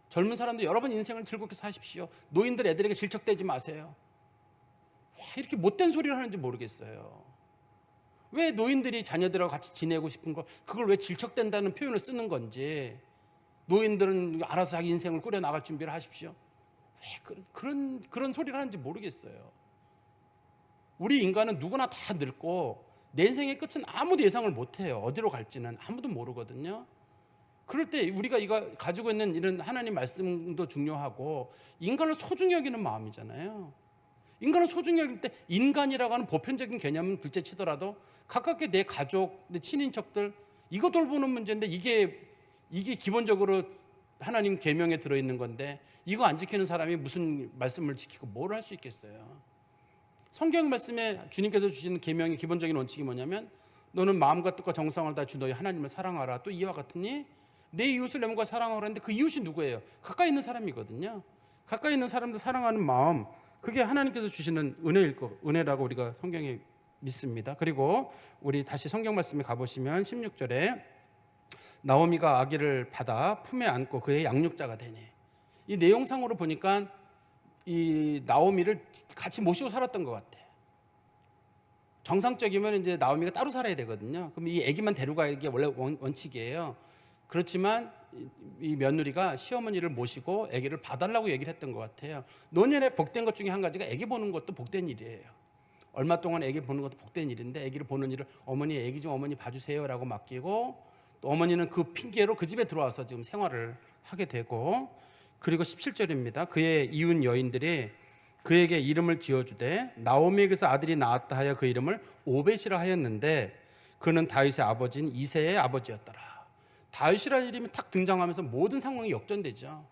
젊은 사람들 여러분 인생을 즐겁게 사십시오, 노인들 애들에게 질척대지 마세요. 이렇게 못된 소리를 하는지 모르겠어요. 왜 노인들이 자녀들하고 같이 지내고 싶은 걸, 그걸 왜 질척댄다는 표현을 쓰는 건지, 노인들은 알아서 자기 인생을 꾸려나갈 준비를 하십시오, 왜 그런 소리를 하는지 모르겠어요. 우리 인간은 누구나 다 늙고 내 인생의 끝은 아무도 예상을 못해요. 어디로 갈지는 아무도 모르거든요. 그럴 때 우리가 이거 가지고 있는 이런 하나님 말씀도 중요하고 인간을 소중히 여기는 마음이잖아요. 인간을 소중히 여길 때 인간이라고 하는 보편적인 개념은 둘째치더라도 가깝게 내 가족, 내 친인척들, 이거 돌보는 문제인데 이게 기본적으로 하나님 계명에 들어있는 건데, 이거 안 지키는 사람이 무슨 말씀을 지키고 뭘 할 수 있겠어요. 성경 말씀에 주님께서 주시는 계명의 기본적인 원칙이 뭐냐면, 너는 마음과 뜻과 정성을 다해 주 너희 하나님을 사랑하라, 또 이와 같으니 내 이웃을 내 몸과 사랑하라 했는데, 그 이웃이 누구예요? 가까이 있는 사람이거든요. 가까이 있는 사람들 사랑하는 마음, 그게 하나님께서 주시는 은혜라고 우리가 성경에 믿습니다. 그리고 우리 다시 성경 말씀에 가보시면 16절에 나오미가 아기를 받아 품에 안고 그의 양육자가 되니, 이 내용상으로 보니까 이 나오미를 같이 모시고 살았던 것 같아요. 정상적이면 이제 나오미가 따로 살아야 되거든요. 그럼 이 아기만 데려가는 게 원래 원칙이에요. 그렇지만 이 며느리가 시어머니를 모시고 아기를 봐달라고 얘기를 했던 것 같아요. 노년에 복된 것 중에 한 가지가 아기 보는 것도 복된 일이에요. 얼마 동안 아기 보는 것도 복된 일인데, 아기를 보는 일을 어머니 아기 좀 어머니 봐주세요라고 맡기고, 또 어머니는 그 핑계로 그 집에 들어와서 지금 생활을 하게 되고, 그리고 17절입니다. 그의 이웃 여인들이 그에게 이름을 지어주되 나오미에게서 아들이 낳았다 하여 그 이름을 오벳이라 하였는데 그는 다윗의 아버지인 이새의 아버지였더라. 다윗이라는 이름이 탁 등장하면서 모든 상황이 역전되죠.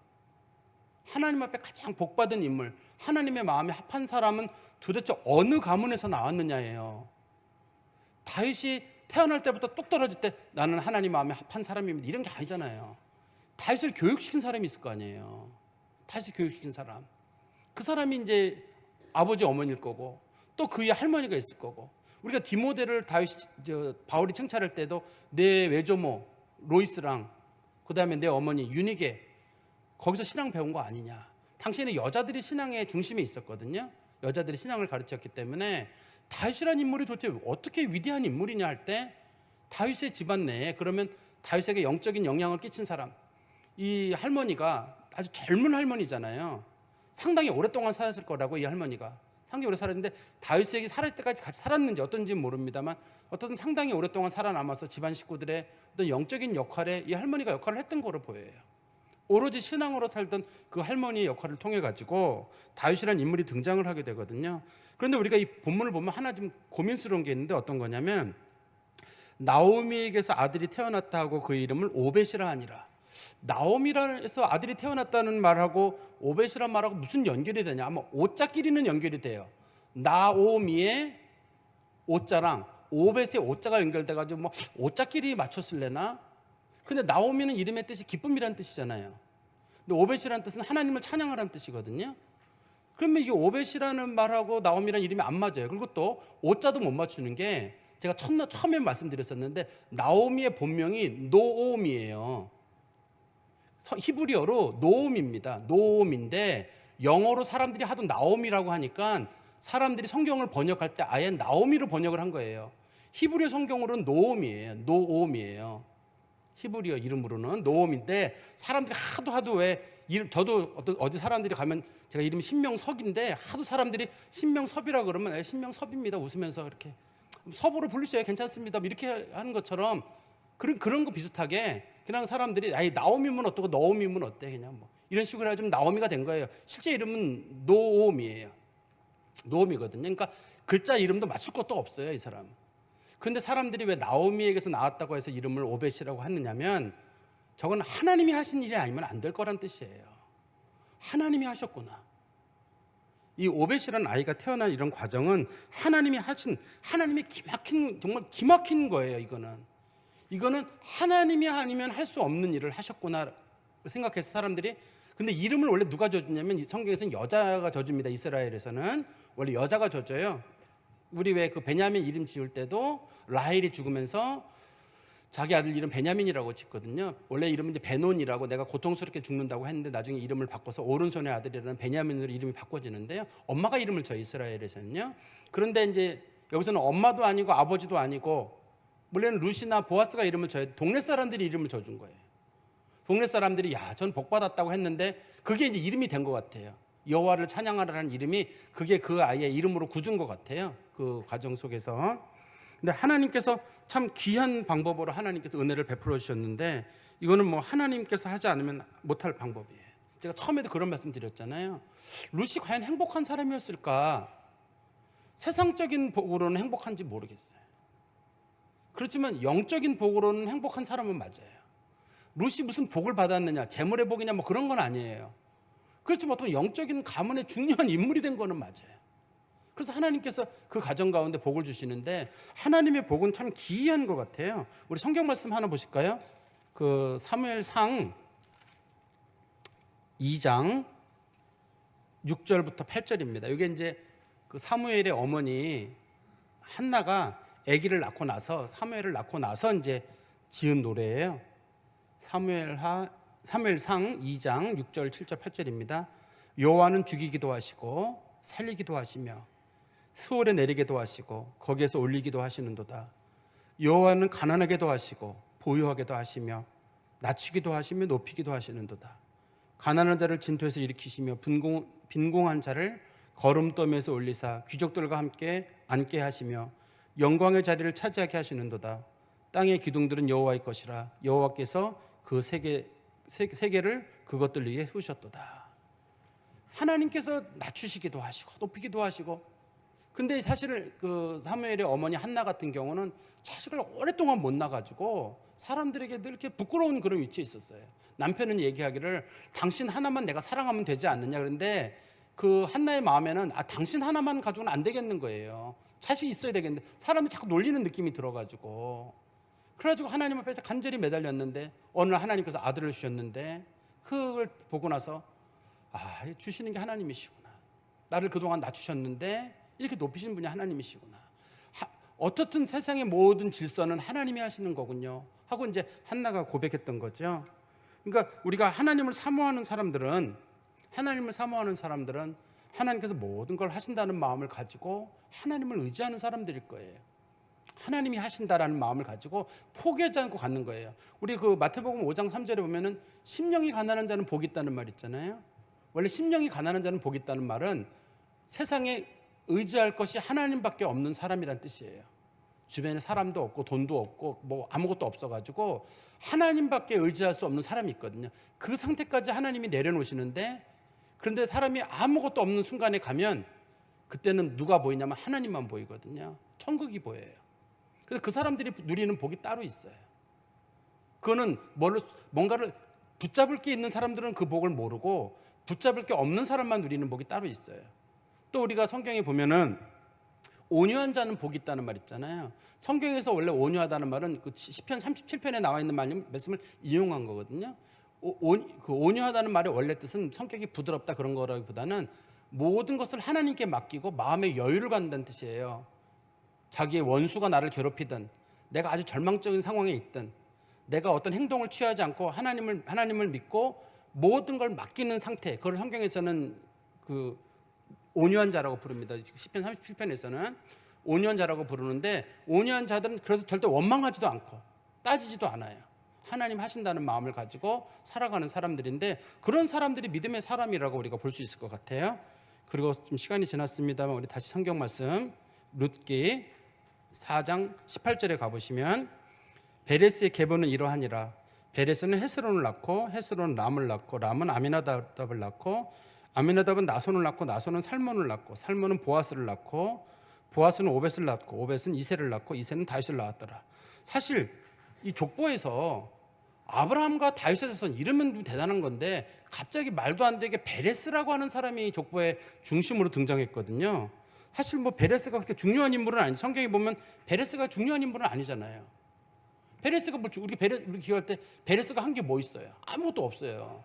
하나님 앞에 가장 복받은 인물, 하나님의 마음에 합한 사람은 도대체 어느 가문에서 나왔느냐예요. 다윗이 태어날 때부터 뚝 떨어질 때 나는 하나님 마음에 합한 사람입니다, 이런 게 아니잖아요. 다윗을 교육시킨 사람이 있을 거 아니에요. 다윗을 교육시킨 사람, 그 사람이 이제 아버지 어머니일 거고, 또 그의 할머니가 있을 거고. 우리가 디모데를 바울이 칭찬할 때도 내 외조모 로이스랑 그 다음에 내 어머니 유니게, 거기서 신앙 배운 거 아니냐. 당시에는 여자들이 신앙의 중심에 있었거든요. 여자들이 신앙을 가르쳤기 때문에 다윗이라는 인물이 도대체 어떻게 위대한 인물이냐 할 때 다윗의 집안 내에 그러면 다윗에게 영적인 영향을 끼친 사람, 이 할머니가 아주 젊은 할머니잖아요. 상당히 오랫동안 살았을 거라고, 이 할머니가 상당히 오래 살았는데 다윗에게 살았을 때까지 같이 살았는지 어떤지는 모릅니다만 어떤 상당히 오랫동안 살아남아서 집안 식구들의 어떤 영적인 역할에 이 할머니가 역할을 했던 거로 보여요. 오로지 신앙으로 살던 그 할머니의 역할을 통해 가지고 다윗이라는 인물이 등장을 하게 되거든요. 그런데 우리가 이 본문을 보면 하나 좀 고민스러운 게 있는데 어떤 거냐면 나오미에게서 아들이 태어났다 하고 그 이름을 오벳이라 하니라. 나오미라서 아들이 태어났다는 말하고 오벳이란 말하고 무슨 연결이 되냐? 아마 오자끼리는 연결이 돼요. 나오미의 오자랑 오벳의 오자가 연결돼 가지고 뭐 오자끼리 맞췄을래나? 근데 나오미는 이름의 뜻이 기쁨이라는 뜻이잖아요. 근데 오벳이라는 뜻은 하나님을 찬양하라는 뜻이거든요. 그러면 이게 오벳이라는 말하고 나오미라는 이름이 안 맞아요. 그리고 또 오자도 못 맞추는 게 제가 처음에 말씀드렸었는데 나오미의 본명이 노옴이에요. 히브리어로 노옴입니다. 노옴인데 영어로 사람들이 하도 나오미라고 하니까 사람들이 성경을 번역할 때 아예 나오미로 번역을 한 거예요. 히브리어 성경으로는 노옴이에요. 노옴이에요. 히브리어 이름으로는 노옴인데 사람들이 하도 왜 저도 어디 사람들이 가면 제가 이름이 신명섭인데 하도 사람들이 신명섭이라 그러면 신명섭입니다 웃으면서 이렇게 섭으로 부르셔야 괜찮습니다 이렇게 하는 것처럼 그런 거 비슷하게 그냥 사람들이 나오미면 어떻고 너오미면 어때 그냥 뭐 이런 식으로 해서 좀 나오미가 된 거예요. 실제 이름은 노옴이에요. 노옴이거든요. 그러니까 글자 이름도 맞출 것도 없어요 이 사람. 근데 사람들이 왜 나오미에게서 나왔다고 해서 이름을 오벳이라고 하느냐면 저건 하나님이 하신 일이 아니면 안 될 거란 뜻이에요. 하나님이 하셨구나. 이 오벳이라는 아이가 태어난 이런 과정은 하나님이 하신 하나님의 정말 기막힌 거예요. 이거는 하나님이 아니면 할 수 없는 일을 하셨구나 생각해서 사람들이. 근데 이름을 원래 누가 져주냐면 성경에서는 여자가 져줍니다. 이스라엘에서는 원래 여자가 져줘요. 우리 왜 그 베냐민 이름 지을 때도 라헬이 죽으면서 자기 아들 이름 베냐민이라고 짓거든요. 원래 이름은 이제 베논이라고 내가 고통스럽게 죽는다고 했는데 나중에 이름을 바꿔서 오른손의 아들이라는 베냐민으로 이름이 바꿔지는데요. 엄마가 이름을 져 이스라엘에서는요. 그런데 이제 여기서는 엄마도 아니고 아버지도 아니고 원래는 루시나 보아스가 이름을 져야 동네 사람들이 이름을 져준 거예요. 동네 사람들이 전 복 받았다고 했는데 그게 이제 이름이 된 것 같아요. 여호와를 찬양하라는 이름이 그게 그 아이의 이름으로 굳은 것 같아요. 그 과정 속에서. 근데 하나님께서 참 귀한 방법으로 하나님께서 은혜를 베풀어 주셨는데 이거는 뭐 하나님께서 하지 않으면 못할 방법이에요. 제가 처음에도 그런 말씀 드렸잖아요. 루시 과연 행복한 사람이었을까? 세상적인 복으로는 행복한지 모르겠어요. 그렇지만 영적인 복으로는 행복한 사람은 맞아요. 루시 무슨 복을 받았느냐, 재물의 복이냐 뭐 그런 건 아니에요. 그렇지만 어떤 영적인 가문의 중요한 인물이 된 거는 맞아요. 그래서 하나님께서 그 가정 가운데 복을 주시는데 하나님의 복은 참 기이한 것 같아요. 우리 성경 말씀 하나 보실까요? 그 사무엘상 2장 6절부터 8절입니다. 이게 이제 그 사무엘의 어머니 한나가 아기를 낳고 나서 사무엘을 낳고 나서 이제 지은 노래예요. 사무엘상 2장 6절 7절 8절입니다. 여호와는 죽이기도 하시고 살리기도 하시며 스올에 내리게도 하시고 거기에서 올리기도 하시는도다. 여호와는 가난하게도 하시고 부유하게도 하시며 낮추기도 하시며 높이기도 하시는도다. 가난한 자를 진토에서 일으키시며 빈궁한 자를 거름더미에서 올리사 귀족들과 함께 앉게 하시며 영광의 자리를 차지하게 하시는도다. 땅의 기둥들은 여호와의 것이라 여호와께서 그 세계를 그것들 위에 푸셨도다. 하나님께서 낮추시기도 하시고 높이기도 하시고. 근데 사실 그 사무엘의 어머니 한나 같은 경우는 자식을 오랫동안 못 낳아가지고 사람들에게 늘 이렇게 부끄러운 그런 위치에 있었어요. 남편은 얘기하기를 당신 하나만 내가 사랑하면 되지 않느냐. 그런데 그 한나의 마음에는 당신 하나만 가지고는 안 되겠는 거예요. 자식이 있어야 되겠는데 사람이 자꾸 놀리는 느낌이 들어가지고 그래가지고 하나님 앞에 간절히 매달렸는데 어느 날 하나님께서 아들을 주셨는데 그걸 보고 나서 주시는 게 하나님이시구나. 나를 그동안 낮추셨는데 이렇게 높이신 분이 하나님이시구나. 어떻든 세상의 모든 질서는 하나님이 하시는 거군요 하고 이제 한나가 고백했던 거죠. 그러니까 우리가 하나님을 사모하는 사람들은 하나님께서 모든 걸 하신다는 마음을 가지고 하나님을 의지하는 사람들일 거예요. 하나님이 하신다라는 마음을 가지고 포기하지 않고 갖는 거예요. 우리 그 마태복음 5장 3절에 보면은 심령이 가난한 자는 복이 있다는 말 있잖아요. 원래 심령이 가난한 자는 복이 있다는 말은 세상에 의지할 것이 하나님밖에 없는 사람이란 뜻이에요. 주변에 사람도 없고 돈도 없고 뭐 아무것도 없어가지고 하나님밖에 의지할 수 없는 사람이 있거든요. 그 상태까지 하나님이 내려놓으시는데, 그런데 사람이 아무것도 없는 순간에 가면 그때는 누가 보이냐면 하나님만 보이거든요. 천국이 보여요. 그래서 그 사람들이 누리는 복이 따로 있어요. 그거는 뭔가를 붙잡을 게 있는 사람들은 그 복을 모르고 붙잡을 게 없는 사람만 누리는 복이 따로 있어요. 또 우리가 성경에 보면은 온유한 자는 복이 있다는 말 있잖아요. 성경에서 원래 온유하다는 말은 그 시편 37편에 나와 있는 말씀을 이용한 거거든요. 그 온유하다는 말의 원래 뜻은 성격이 부드럽다 그런 거라기보다는 모든 것을 하나님께 맡기고 마음의 여유를 갖는다는 뜻이에요. 자기의 원수가 나를 괴롭히든 내가 아주 절망적인 상황에 있든 내가 어떤 행동을 취하지 않고 하나님을 믿고 모든 걸 맡기는 상태, 그걸 성경에서는 그 온유한 자라고 부릅니다. 시편 37편에서는 온유한 자라고 부르는데, 온유한 자들은 그래서 절대 원망하지도 않고 따지지도 않아요. 하나님 하신다는 마음을 가지고 살아가는 사람들인데, 그런 사람들이 믿음의 사람이라고 우리가 볼 수 있을 것 같아요. 그리고 좀 시간이 지났습니다만 우리 다시 성경 말씀 룻기 4장 18절에 가보시면, 베레스의 계보는 이러하니라. 베레스는 헤스론을 낳고 헤스론은 람을 낳고 람은 아미나답을 낳고 아미나답은 나손을 낳고 나손은 살몬을 낳고 살몬은 보아스를 낳고 보아스는 오벳을 낳고 오벳은 이새를 낳고 이새는 다윗을 낳았더라. 사실 이 족보에서 아브라함과 다윗에서 이름은 대단한 건데 갑자기 말도 안 되게 베레스라고 하는 사람이 족보의 중심으로 등장했거든요. 사실 뭐 베레스가 그렇게 중요한 인물은 아니, 성경에 보면 베레스가 중요한 인물은 아니잖아요. 베레스가 뭐 우리 기억할 때 베레스가 한 게 뭐 있어요? 아무것도 없어요.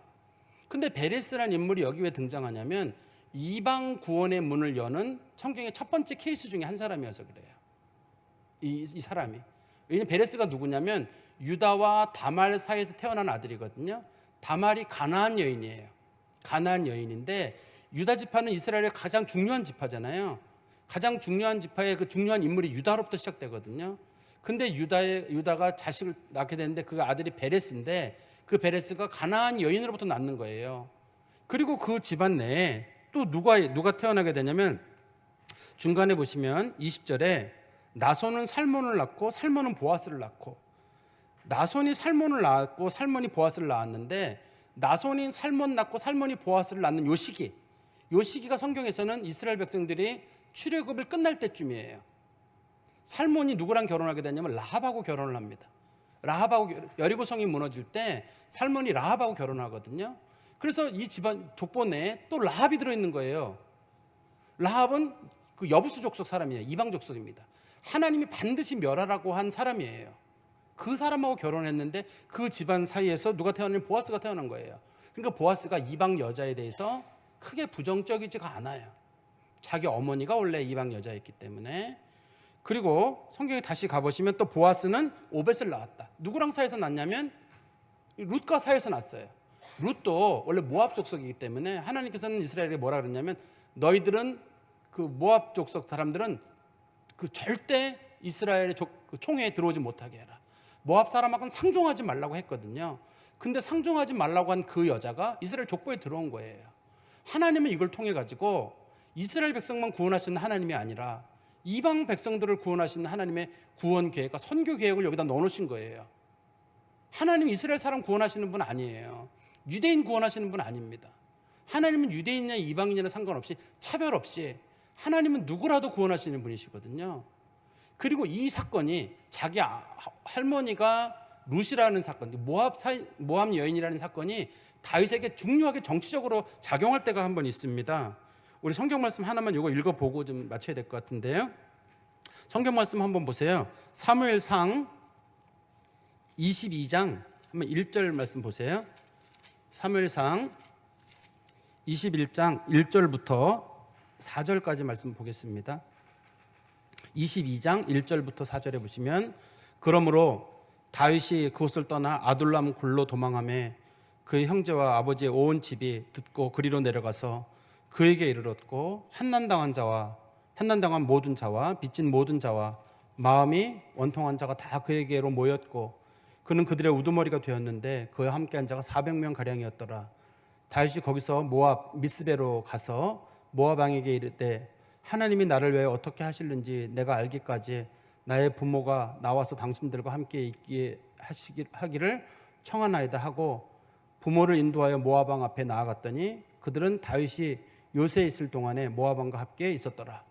근데 베레스라는 인물이 여기 왜 등장하냐면 이방 구원의 문을 여는 성경의 첫 번째 케이스 중에 한 사람이어서 그래요. 이 사람이. 왜냐면 베레스가 누구냐면 유다와 다말 사이에서 태어난 아들이거든요. 다말이 가나안 여인이에요. 가나안 여인인데 유다 지파는 이스라엘의 가장 중요한 지파잖아요. 가장 중요한 지파의 그 중요한 인물이 유다로부터 시작되거든요. 근데 유다가 자식을 낳게 되는데 그 아들이 베레스인데 그 베레스가 가나안 여인으로부터 낳는 거예요. 그리고 그 집안 내에 또 누가 태어나게 되냐면 중간에 보시면 20절에 나손은 살몬을 낳고 살몬은 보아스를 낳고, 나손이 살몬을 낳았고 살몬이 보아스를 낳았는데 나손이 살몬 낳고 살몬이 보아스를 낳는 요 시기가 성경에서는 이스라엘 백성들이 출애굽을 끝날 때쯤이에요. 살몬이 누구랑 결혼하게 되냐면 라합하고 결혼을 합니다. 라합하고 여리고성이 무너질 때 살몬이 라합하고 결혼하거든요. 그래서 이 집안 족보 내에 또 라합이 들어있는 거예요. 라합은 그 여부수 족속 사람이에요. 이방 족속입니다. 하나님이 반드시 멸하라고 한 사람이에요. 그 사람하고 결혼했는데 그 집안 사이에서 누가 태어나면 보아스가 태어난 거예요. 그러니까 보아스가 이방 여자에 대해서 크게 부정적이지가 않아요. 자기 어머니가 원래 이방 여자였기 때문에. 그리고 성경에 다시 가보시면 또 보아스는 오벳을 낳았다. 누구랑 사이에서 낳냐면 룻과 사이에서 낳았어요. 룻도 원래 모압 족속이기 때문에 하나님께서는 이스라엘에게 뭐라 그랬냐면 너희들은 그 모압 족속 사람들은 그 절대 이스라엘의 그 총회에 들어오지 못하게 해라. 모압 사람하고는 상종하지 말라고 했거든요. 근데 상종하지 말라고 한 그 여자가 이스라엘 족보에 들어온 거예요. 하나님은 이걸 통해 가지고 이스라엘 백성만 구원하시는 하나님이 아니라 이방 백성들을 구원하시는 하나님의 구원 계획과 선교 계획을 여기다 넣어놓으신 거예요. 하나님은 이스라엘 사람 구원하시는 분 아니에요. 유대인 구원하시는 분 아닙니다. 하나님은 유대인이나 이방인이나 상관없이 차별 없이 하나님은 누구라도 구원하시는 분이시거든요. 그리고 이 사건이 자기 할머니가 룻이라는 사건, 모압 여인이라는 사건이 다윗에게 중요하게 정치적으로 작용할 때가 한 번 있습니다. 우리 성경 말씀 하나만 이거 읽어보고 좀 맞춰야 될 것 같은데요. 성경 말씀 한번 보세요. 사무엘상 22장 한번 1절 말씀 보세요. 사무엘상 21장 1절부터 4절까지 말씀 보겠습니다. 22장 1절부터 4절에 보시면, 그러므로 다윗이 그곳을 떠나 아둘람 굴로 도망하매 그의 형제와 아버지의 온 집이 듣고 그리로 내려가서 그에게 이르렀고 환난당한 모든 자와 빚진 모든 자와 마음이 원통한 자가 다 그에게로 모였고 그는 그들의 우두머리가 되었는데 그와 함께한 자가 400명 가량이었더라. 다윗이 거기서 모압 미스베로 가서 모압 왕에게 이르되 하나님이 나를 왜 어떻게 하실는지 내가 알기까지 나의 부모가 나와서 당신들과 함께 있기에 하기를 청하나이다 하고 부모를 인도하여 모압 왕 앞에 나아갔더니 그들은 다윗이 요새에 있을 동안에 모압 왕과 함께 있었더라.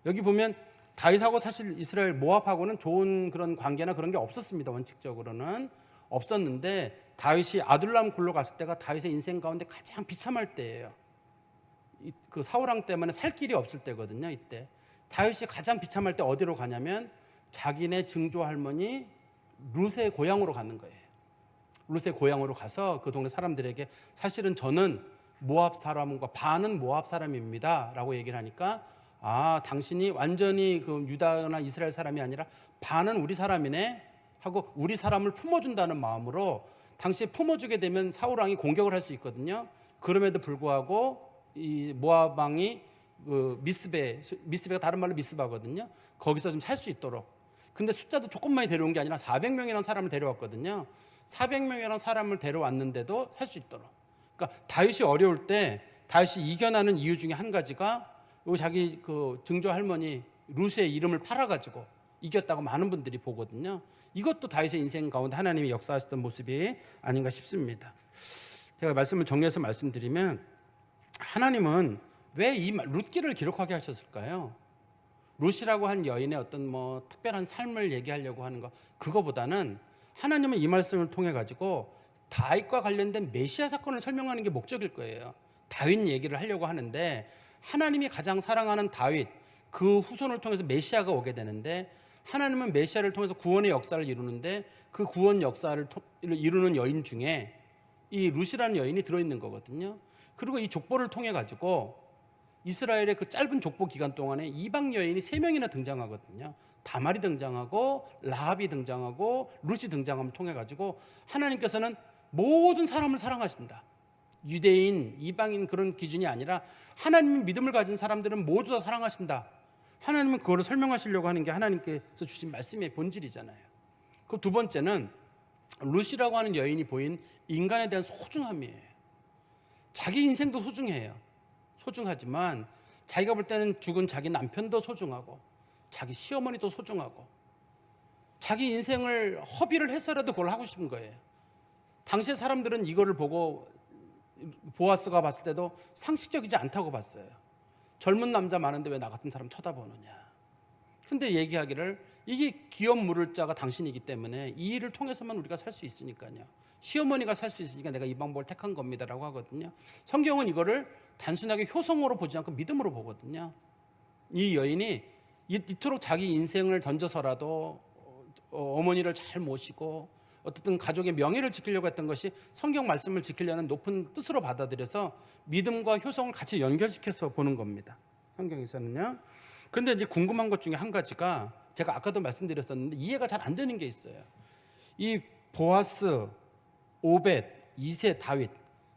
여기 보면 다윗하고 사실 이스라엘 모압하고는 좋은 그런 관계나 그런 게 없었습니다. 원칙적으로는 없었는데 다윗이 아둘람 굴로 갔을 때가 다윗의 인생 가운데 가장 비참할 때예요. 그 사울 왕 때문에 살 길이 없을 때거든요. 이때 다윗이 가장 비참할 때 어디로 가냐면 자기네 증조 할머니 룻의 고향으로 가는 거예요. 룻의 고향으로 가서 그 동네 사람들에게 사실은 저는 모압 사람과 반은 모압 사람입니다 라고 얘기를 하니까 아, 당신이 완전히 그 유다나 이스라엘 사람이 아니라 반은 우리 사람이네 하고 우리 사람을 품어준다는 마음으로 당시 품어주게 되면 사울 왕이 공격을 할 수 있거든요. 그럼에도 불구하고 이 모압 왕이 그 미스베가 다른 말로 미스바거든요. 거기서 좀 살 수 있도록. 근데 숫자도 조금만이 데려온 게 아니라 400명이라는 사람을 데려왔거든요. 400명이라는 사람을 데려왔는데도 살 수 있도록. 그러니까 다윗이 어려울 때 다윗이 이겨나는 이유 중에 한 가지가 자기 그 증조 할머니 룻의 이름을 팔아가지고 이겼다고 많은 분들이 보거든요. 이것도 다윗의 인생 가운데 하나님이 역사하셨던 모습이 아닌가 싶습니다. 제가 말씀을 정리해서 말씀드리면 하나님은 왜 이 룻기를 기록하게 하셨을까요? 룻이라고 한 여인의 어떤 뭐 특별한 삶을 얘기하려고 하는 거 그거보다는 하나님은 이 말씀을 통해 가지고 다윗과 관련된 메시아 사건을 설명하는 게 목적일 거예요. 다윗 얘기를 하려고 하는데 하나님이 가장 사랑하는 다윗 그 후손을 통해서 메시아가 오게 되는데 하나님은 메시아를 통해서 구원의 역사를 이루는데 그 구원 역사를 이루는 여인 중에 이 룻이라는 여인이 들어있는 거거든요. 그리고 이 족보를 통해 가지고 이스라엘의 그 짧은 족보 기간 동안에 이방 여인이 3명이나 등장하거든요. 다말이 등장하고 라합이 등장하고 룻이 등장함을 통해 가지고 하나님께서는 모든 사람을 사랑하신다. 유대인, 이방인 그런 기준이 아니라 하나님의 믿음을 가진 사람들은 모두 다 사랑하신다. 하나님은 그거를 설명하시려고 하는 게 하나님께서 주신 말씀의 본질이잖아요. 그 두 번째는 룻이라고 하는 여인이 보인 인간에 대한 소중함이에요. 자기 인생도 소중해요. 소중하지만 자기가 볼 때는 죽은 자기 남편도 소중하고 자기 시어머니도 소중하고 자기 인생을 허비를 해서라도 그걸 하고 싶은 거예요. 당시의 사람들은 이거를 보고 보아스가 봤을 때도 상식적이지 않다고 봤어요. 젊은 남자 많은데 왜 나 같은 사람 쳐다보느냐. 근데 얘기하기를 이게 기업 물을 자가 당신이기 때문에 이 일을 통해서만 우리가 살 수 있으니까요. 시어머니가 살 수 있으니까 내가 이 방법을 택한 겁니다라고 하거든요. 성경은 이거를 단순하게 효성으로 보지 않고 믿음으로 보거든요. 이 여인이 이토록 자기 인생을 던져서라도 어머니를 잘 모시고 어쨌든 가족의 명예를 지키려고 했던 것이 성경 말씀을 지키려는 높은 뜻으로 받아들여서 믿음과 효성을 같이 연결시켜서 보는 겁니다. 성경에서는요. 그런데 이제 궁금한 것 중에 한 가지가 제가 아까도 말씀드렸었는데 이해가 잘 안 되는 게 있어요. 이 보아스, 오벳, 이세,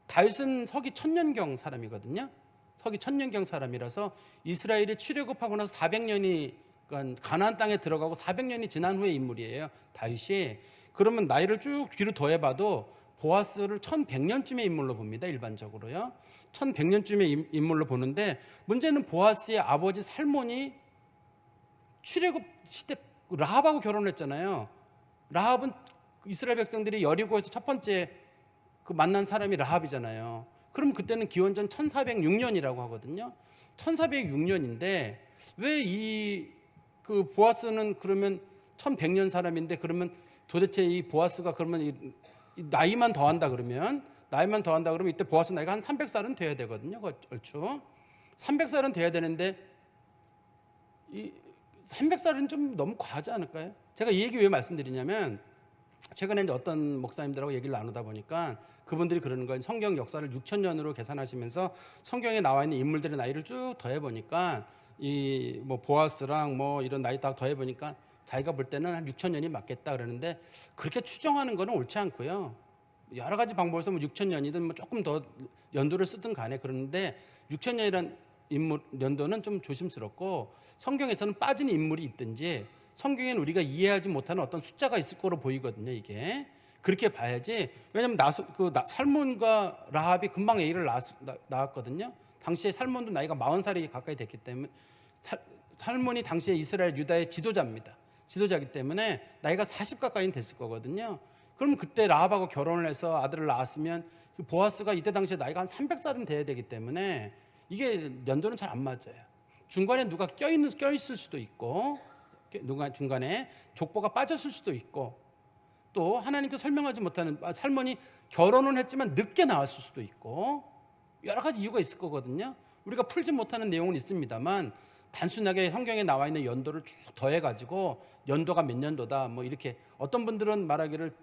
다윗은 서기 1000년경 사람이거든요. 서기 1000년경 사람이라서 이스라엘이 출애굽하고 나서 400년이 그러니까 가나안 땅에 들어가고 400년이 지난 후의 인물이에요. 다윗이. 그러면 나이를 쭉 뒤로 더해봐도 보아스를 1100년쯤의 인물로 봅니다. 일반적으로요. 1100년쯤의 인물로 보는데 문제는 보아스의 아버지 살몬이 출애굽 시대 라합하고 결혼했잖아요. 라합은 이스라엘 백성들이 여리고에서 첫 번째 그 만난 사람이 라합이잖아요. 그럼 그때는 기원전 1406년이라고 하거든요. 1406년인데 왜 이 그 보아스는 그러면 1100년 사람인데 그러면 도대체 이 보아스가 그러면 이 나이만 더한다 그러면 이때 보아스 나이가 한 300살은 돼야 되거든요. 얼추 300살은 돼야 되는데 이 300살은 좀 너무 과하지 않을까요? 제가 이 얘기 왜 말씀드리냐면 최근에 이제 어떤 목사님들하고 얘기를 나누다 보니까 그분들이 그러는 거예요. 성경 역사를 6000년으로 계산하시면서 성경에 나와 있는 인물들의 나이를 쭉 더해 보니까 이 뭐 보아스랑 뭐 이런 나이 딱 더해 보니까 자기가 볼 때는 한 6000년이 맞겠다 그러는데 그렇게 추정하는 거는 옳지 않고요. 여러 가지 방법을 써서 6천 년이든 뭐 조금 더 연도를 쓰든 간에 그러는데 6천 년이란 연도는 좀 조심스럽고 성경에서는 빠진 인물이 있든지 성경에는 우리가 이해하지 못하는 어떤 숫자가 있을 거로 보이거든요. 이게 그렇게 봐야지. 왜냐하면 살몬과 라합이 금방 애를 낳았거든요. 당시에 살몬도 나이가 40살이 가까이 됐기 때문에 살몬이 당시에 이스라엘 유다의 지도자입니다. 지도자이기 때문에 나이가 40 가까이 됐을 거거든요. 그럼 그때 라합하고 결혼을 해서 아들을 낳았으면 그 보아스가 이때 당시에 나이가 한 300살은 돼야 되기 때문에 이게 연도는 잘 안 맞아요. 중간에 누가 껴있을 수도 있고, 누가 중간에 족보가 빠졌을 수도 있고, 또 하나님께서 설명하지 못하는 살몬이 결혼은 했지만 늦게 나왔을 수도 있고, 여러 가지 이유가 있을 거거든요. 우리가 풀지 못하는 내용은 있습니다만 단순하게 성경에 나와 있는 연도를 쭉 더해가지고 연도가 몇 년도다 뭐 이렇게 어떤 분들은 말하기를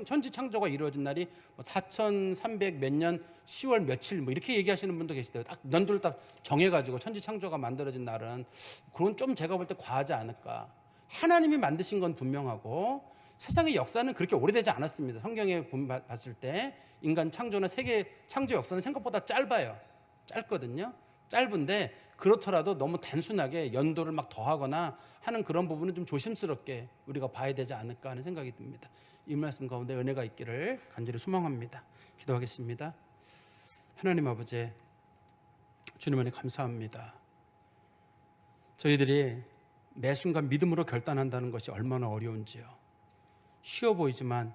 천지 창조가 이루어진 날이 4300 몇 년 10월 며칠 뭐 이렇게 얘기하시는 분도 계시더라고요. 딱 연도를 딱 정해가지고 천지 창조가 만들어진 날은 그건 좀 제가 볼 때 과하지 않을까. 하나님이 만드신 건 분명하고 세상의 역사는 그렇게 오래되지 않았습니다. 성경에 봤을 때 인간 창조나 세계 창조 역사는 생각보다 짧거든요. 짧은데 그렇더라도 너무 단순하게 연도를 막 더하거나 하는 그런 부분은 좀 조심스럽게 우리가 봐야 되지 않을까 하는 생각이 듭니다. 이 말씀 가운데 은혜가 있기를 간절히 소망합니다. 기도하겠습니다. 하나님 아버지, 주님 은혜 감사합니다. 저희들이 매 순간 믿음으로 결단한다는 것이 얼마나 어려운지요. 쉬워 보이지만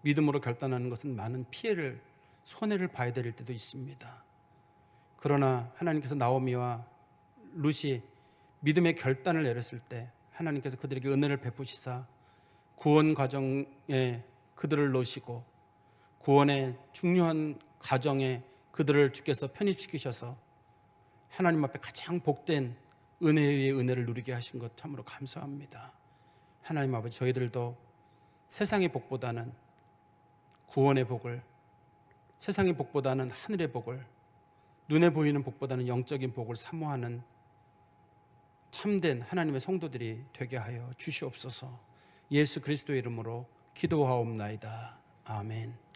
믿음으로 결단하는 것은 많은 피해를, 손해를 봐야 될 때도 있습니다. 그러나 하나님께서 나오미와 룻이 믿음의 결단을 내렸을 때 하나님께서 그들에게 은혜를 베푸시사 구원 과정에 그들을 놓으시고 구원의 중요한 과정에 그들을 주께서 편입시키셔서 하나님 앞에 가장 복된 은혜 위에 은혜를 누리게 하신 것 참으로 감사합니다. 하나님 아버지, 저희들도 세상의 복보다는 구원의 복을, 세상의 복보다는 하늘의 복을, 눈에 보이는 복보다는 영적인 복을 사모하는 참된 하나님의 성도들이 되게 하여 주시옵소서. 예수 그리스도의 이름으로 기도하옵나이다. 아멘.